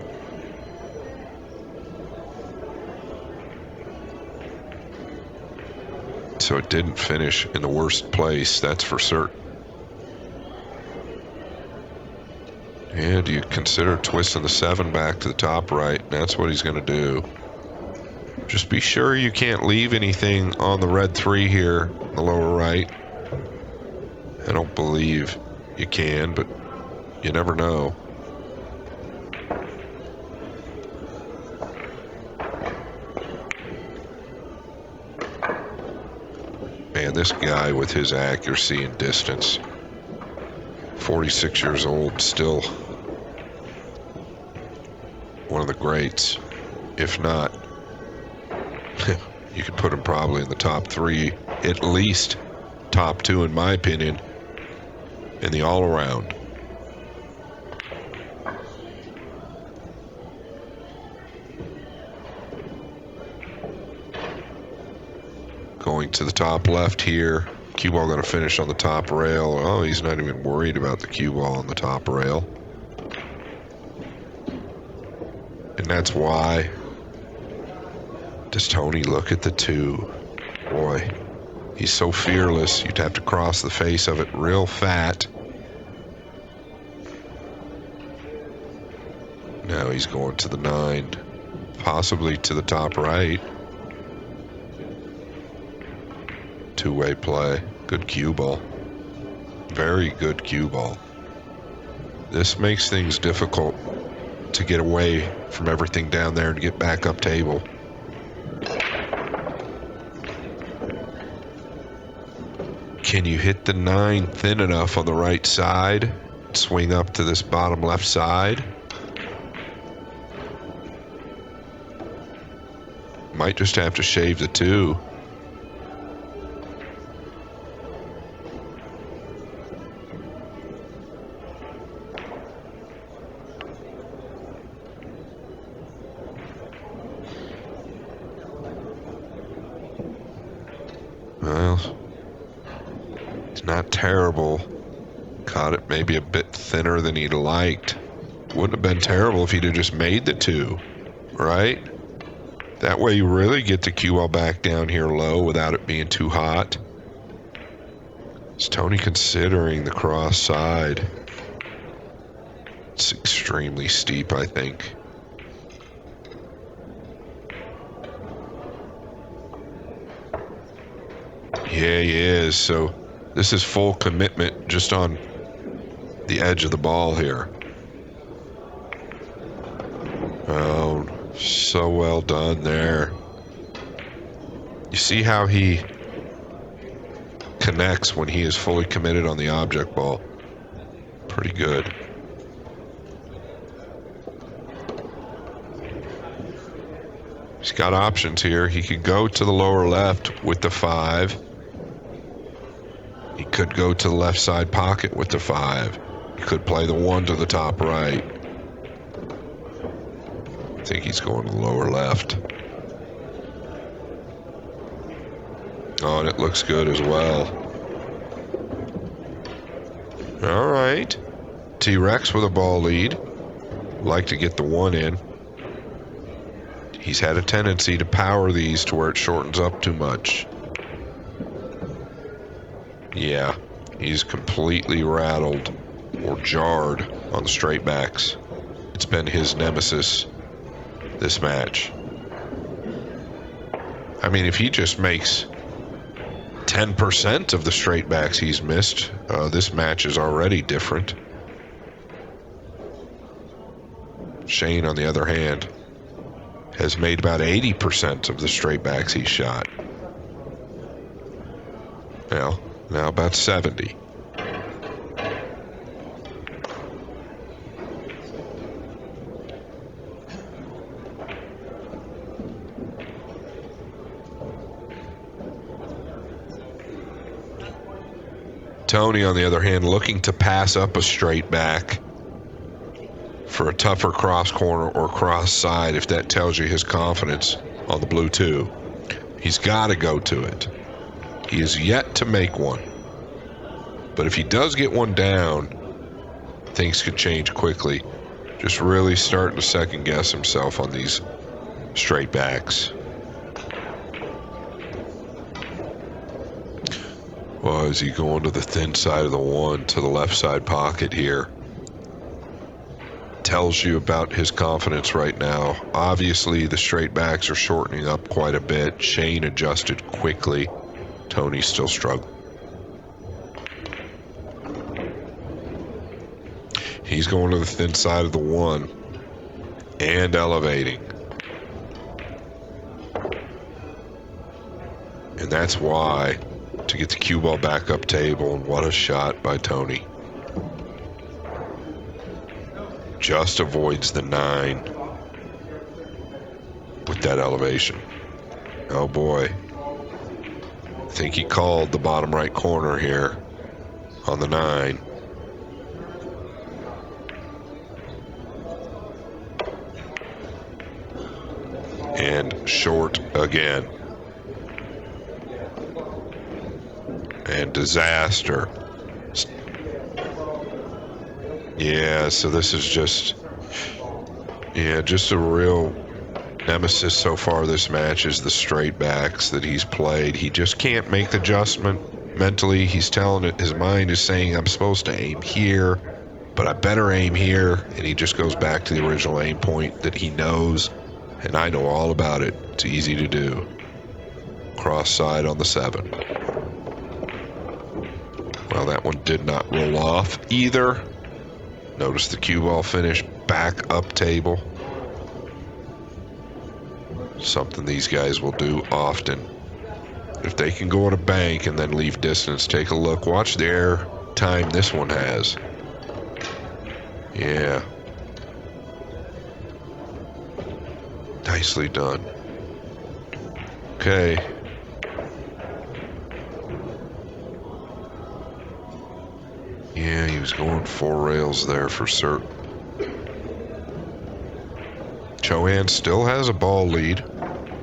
So it didn't finish in the worst place, that's for certain. Yeah, do you consider twisting the 7 back to the top right? That's what he's going to do. Just be sure you can't leave anything on the red 3 here, the lower right. I don't believe you can, but you never know. Man, this guy with his accuracy and distance, 46 years old, still one of the greats. If not, you could put him probably in the top 3, at least top 2 in my opinion, in the all-around. Going to the top left here. Cue ball going to finish on the top rail. Oh, he's not even worried about the cue ball on the top rail. And that's why. Does Tony look at the 2? Boy, he's so fearless. You'd have to cross the face of it real fat. Now he's going to the 9, possibly to the top right. Two-way play. Good cue ball. Very good cue ball. This makes things difficult to get away from everything down there and get back up table. Can you hit the 9 thin enough on the right side? Swing up to this bottom left side. Might just have to shave the 2. Well, it's not terrible. Caught it maybe a bit thinner than he'd liked. Wouldn't have been terrible if he'd have just made the 2, right? That way you really get the cue ball back down here low without it being too hot. Is Tony considering the cross side? It's extremely steep, I think. Yeah, he is. So this is full commitment just on the edge of the ball here. Oh, so well done there. You see how he connects when he is fully committed on the object ball. Pretty good. He's got options here. He could go to the lower left with the 5. He could go to the left side pocket with the 5. He could play the 1 to the top right. I think he's going to the lower left. Oh, and it looks good as well. All right. T-Rex with a ball lead. Like to get the 1 in. He's had a tendency to power these to where it shortens up too much. Yeah, he's completely rattled or jarred on the straight backs. It's been his nemesis this match. I mean, if he just makes 10% of the straight backs he's missed, this match is already different. Shane, on the other hand, has made about 80% of the straight backs he's shot. Now about 70. Tony, on the other hand, looking to pass up a straight back for a tougher cross corner or cross side, if that tells you his confidence on the blue 2. He's got to go to it. He is yet to make one. But if he does get one down, things could change quickly. Just really starting to second guess himself on these straight backs. Well, is he going to the thin side of the 1 to the left side pocket here? Tells you about his confidence right now. Obviously, the straight backs are shortening up quite a bit. Shane adjusted quickly. Tony's still struggling. He's going to the thin side of the 1 and elevating. And that's why, to get the cue ball back up table, and what a shot by Tony. Just avoids the 9 with that elevation. Oh boy. I think he called the bottom right corner here on the 9. And short again. And disaster. Yeah, so this is just a real nemesis so far this match is the straight backs that he's played. He just can't make the adjustment mentally. He's telling it, his mind is saying, I'm supposed to aim here, but I better aim here. And he just goes back to the original aim point that he knows, and I know all about it. It's easy to do. Cross side on the 7. Well, that one did not roll off either. Notice the cue ball finish back up table. Something these guys will do often. If they can go on a bank and then leave distance, take a look. Watch the air time this one has. Yeah. Nicely done. okay. Yeah, he was going 4 rails there for certain. Chohan still has a ball lead,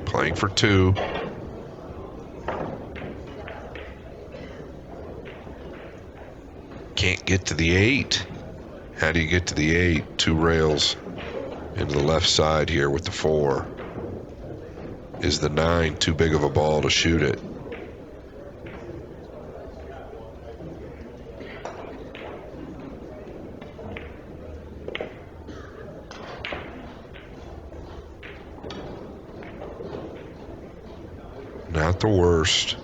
playing for 2. Can't get to the 8. How do you get to the 8? 2 rails into the left side here with the 4. Is the 9 too big of a ball to shoot it? Not the worst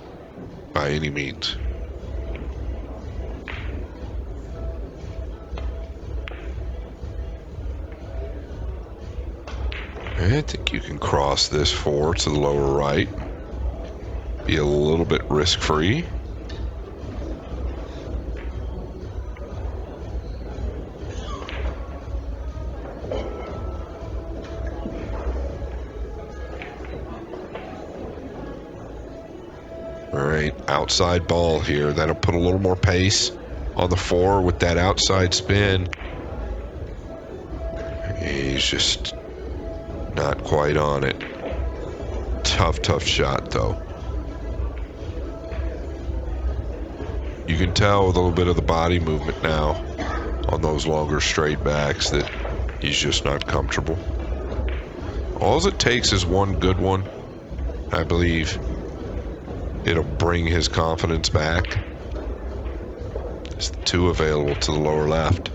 by any means. I think you can cross this 4 to the lower right. Be a little bit risk-free. All right, outside ball here. That'll put a little more pace on the 4 with that outside spin. He's just not quite on it. Tough shot, though. You can tell with a little bit of the body movement now on those longer straight backs that he's just not comfortable. All it takes is one good one. I believe it'll bring his confidence back. There's 2 available to the lower left.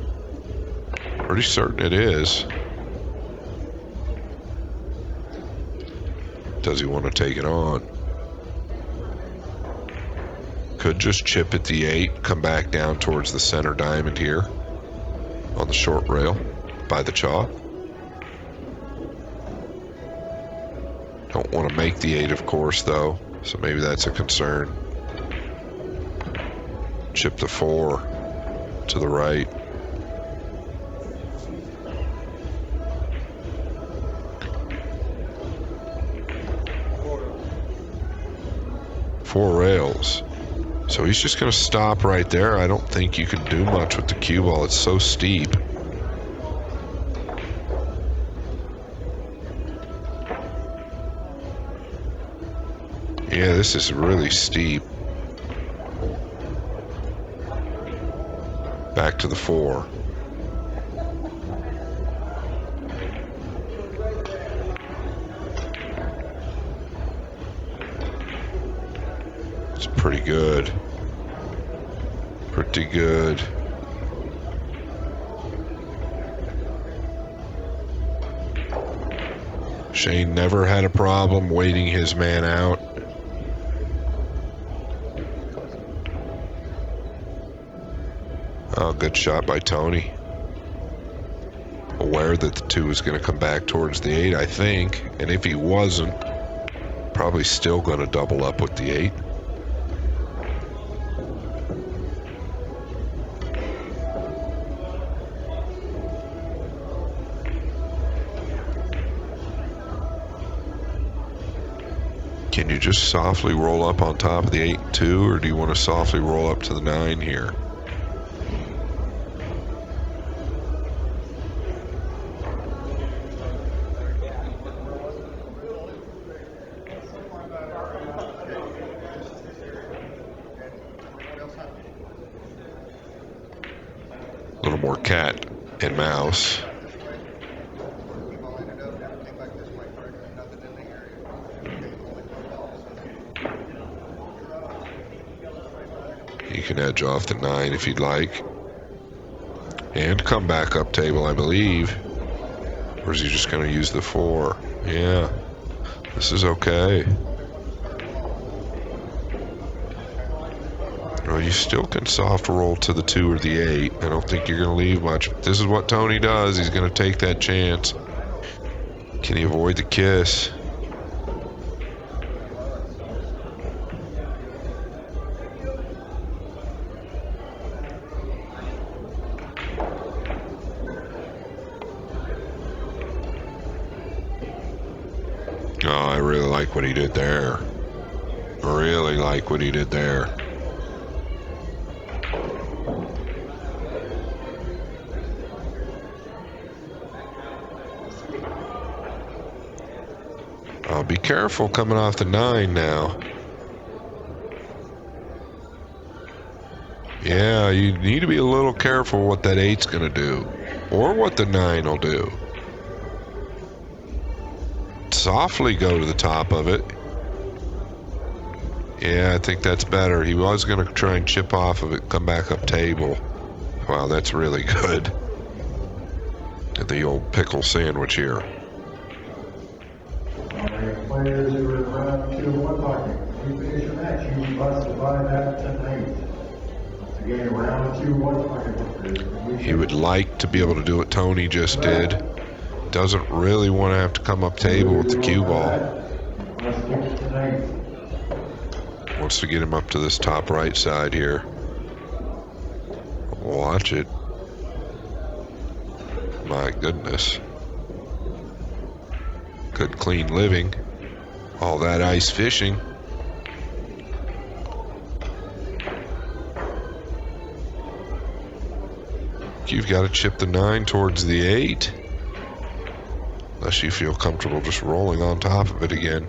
Pretty certain it is. Does he want to take it on? Could just chip at the 8, come back down towards the center diamond here on the short rail by the chalk. Don't want to make the 8, of course, though, so maybe that's a concern. Chip the 4 to the right. Four rails. So he's just going to stop right there. I don't think you can do much with the cue ball. It's so steep. Yeah, this is really steep. Back to the 4. It's pretty good. Pretty good. Shane never had a problem waiting his man out. Oh, good shot by Tony. Aware that the 2 is going to come back towards the 8, I think. And if he wasn't, probably still going to double up with the 8. Can you just softly roll up on top of the 8 and 2, or do you want to softly roll up to the 9 here? A little more cat and mouse. You can edge off the 9 if you'd like. And come back up table, I believe. Or is he just going to use the 4? Yeah. This is okay. Well, you still can soft roll to the 2 or the 8. I don't think you're going to leave much. This is what Tony does. He's going to take that chance. Can he avoid the kiss? Oh, I really like what he did there. Really like what he did there. Be careful coming off the 9 now. Yeah, you need to be a little careful what that 8's going to do. Or what the 9 will do. Softly go to the top of it. Yeah, I think that's better. He was going to try and chip off of it, come back up table. Wow, that's really good. The old pickle sandwich here. Players who are around 2-1 pocket. When you finish your match, you must divide that tonight. Again, around 2-1 pocket. He would like to be able to do what Tony just did. Doesn't really want to have to come up table with the cue ball. Wants to get him up to this top right side here. Watch it. My goodness. Good clean living. All that ice fishing. You've got to chip the 9 towards the 8. Unless you feel comfortable just rolling on top of it again.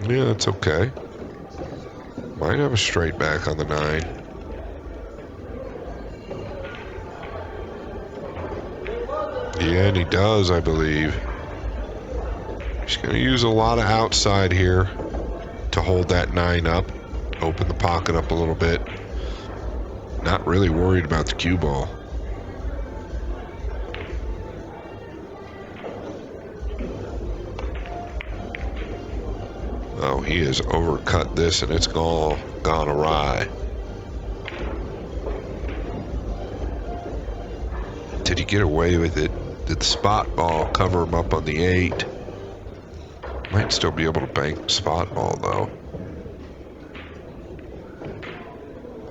Yeah, it's okay. Might have a straight back on the 9. Yeah, and he does, I believe. He's going to use a lot of outside here to hold that 9 up. Open the pocket up a little bit. Not really worried about the cue ball. Oh, he has overcut this and it's gone awry. Did he get away with it? Did the spot ball cover him up on the 8? Might still be able to bank the spot ball though.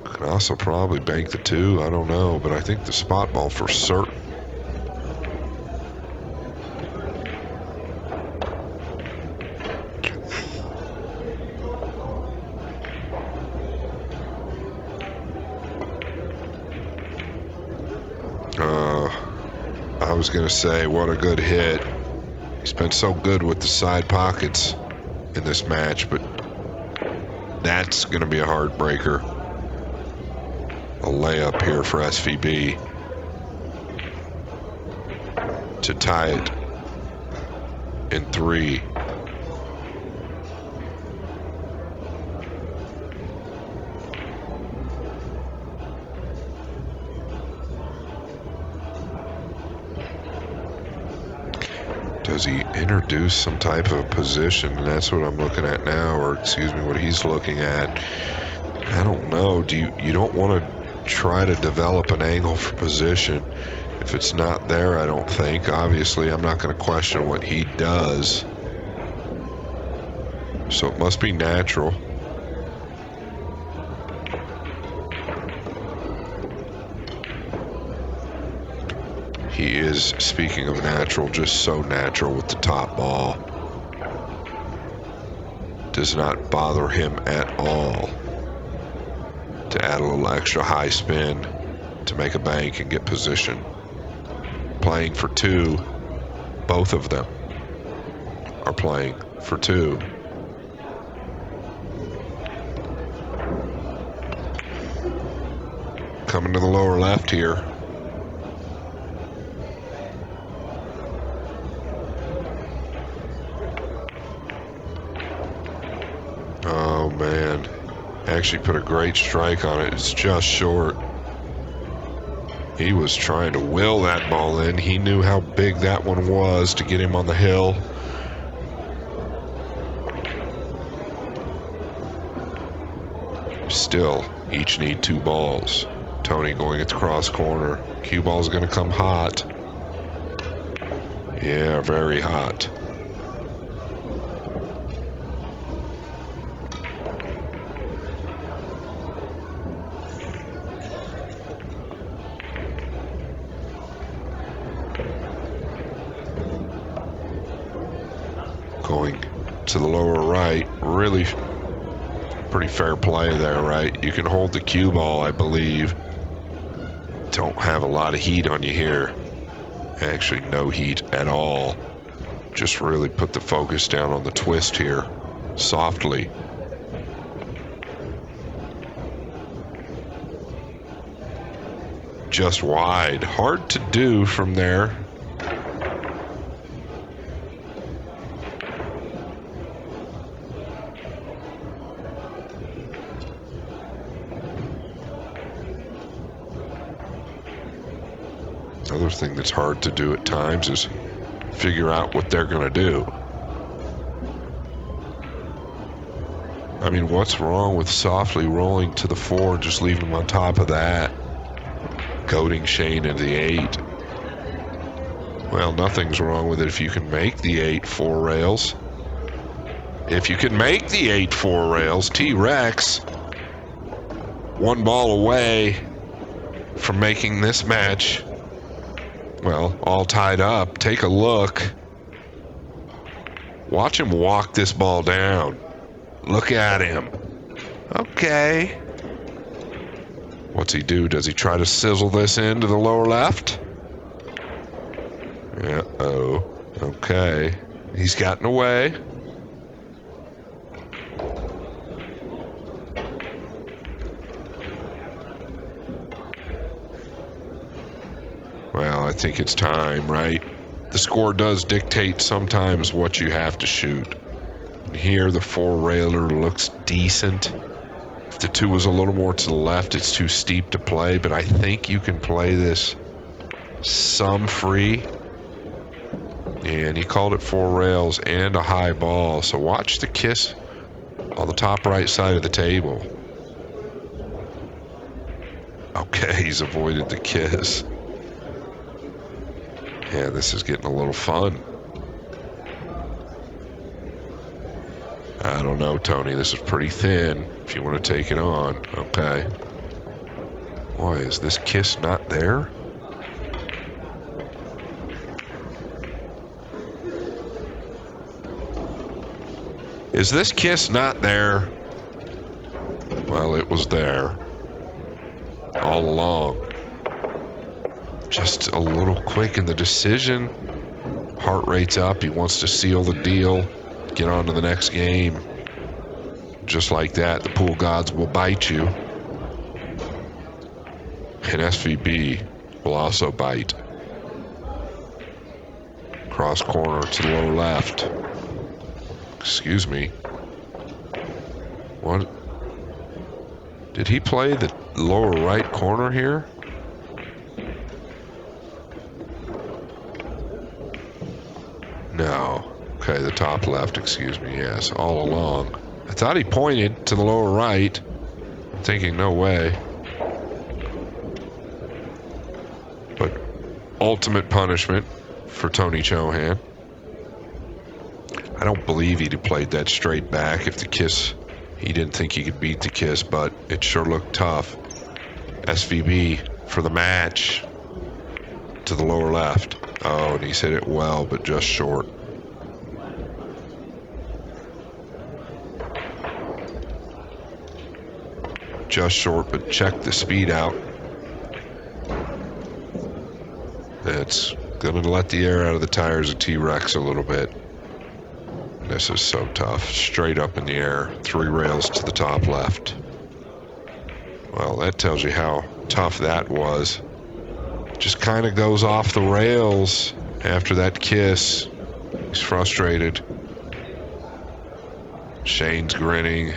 Could also probably bank the 2, I don't know, but I think the spot ball for certain. I was gonna say, what a good hit. He's been so good with the side pockets in this match, but that's gonna be a heartbreaker. A layup here for SVB to tie it in 3. Does he introduce some type of position? And that's what I'm looking at now, or excuse me, what he's looking at. I don't know. You don't want to try to develop an angle for position if it's not there, I don't think. Obviously, I'm not going to question what he does. So it must be natural. He is, speaking of natural, just so natural with the top ball. Does not bother him at all to add a little extra high spin to make a bank and get position. Playing for 2, both of them are playing for 2. Coming to the lower left here. Oh man, actually put a great strike on it. It's just short. He was trying to will that ball in. He knew how big that one was to get him on the hill. Still, each need 2 balls. Tony going at the cross corner. Cue ball's gonna come hot. Yeah, very hot. Going to the lower right. Really pretty fair play there, right? You can hold the cue ball, I believe. Don't have a lot of heat on you here. Actually, no heat at all. Just really put the focus down on the twist here, softly. Just wide. Hard to do from there. Another thing that's hard to do at times is figure out what they're going to do. I mean, what's wrong with softly rolling to the 4, just leaving him on top of that? Goading Shane into the 8. Well, nothing's wrong with it if you can make the 8 4 rails. If you can make the 8 4 rails, T-Rex, one ball away from making this match, well, all tied up. Take a look. Watch him walk this ball down. Look at him. Okay. What's he do? Does he try to sizzle this into the lower left? Uh-oh. Okay. He's gotten away. Well, I think it's time, right? The score does dictate sometimes what you have to shoot. And here, the 4-railer looks decent. If the 2 was a little more to the left, it's too steep to play, but I think you can play this some free. And he called it 4 rails and a high ball. So watch the kiss on the top right side of the table. Okay, he's avoided the kiss. Yeah, this is getting a little fun. I don't know, Tony. This is pretty thin if you want to take it on. Okay. Why, is this kiss not there? Is this kiss not there? Well, it was there all along. Just a little quick in the decision. Heart rate's up. He wants to seal the deal, get on to the next game. Just like that, the pool gods will bite you. And SVB will also bite. Cross corner to the lower left. Excuse me. What? Did he play the lower right corner here? No. Okay, the top left, excuse me, yes, all along. I thought he pointed to the lower right. I'm thinking, no way. But ultimate punishment for Tony Chohan. I don't believe he'd have played that straight back if the kiss, he didn't think he could beat the kiss, but it sure looked tough. SVB for the match to the lower left. Oh, and he's hit it well, but just short. Just short, but check the speed out. That's going to let the air out of the tires of T-Rex a little bit. This is so tough. Straight up in the air. 3 rails to the top left. Well, that tells you how tough that was. Just kind of goes off the rails after that kiss. He's frustrated. Shane's grinning,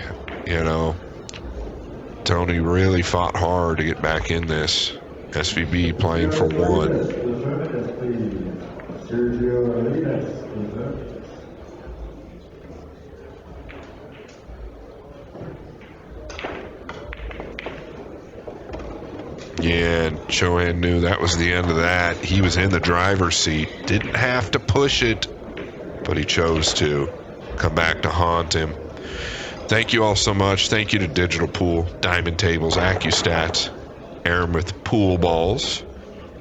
you know. Tony really fought hard to get back in this. SVB playing for 1. Yeah, and Chohan knew that was the end of that. He was in the driver's seat. Didn't have to push it, but he chose to come back to haunt him. Thank you all so much. Thank you to Digital Pool, Diamond Tables, AccuStats, Aramith Pool Balls,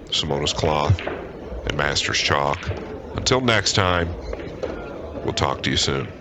Simona's Cloth, and Masters Chalk. Until next time, We'll talk to you soon.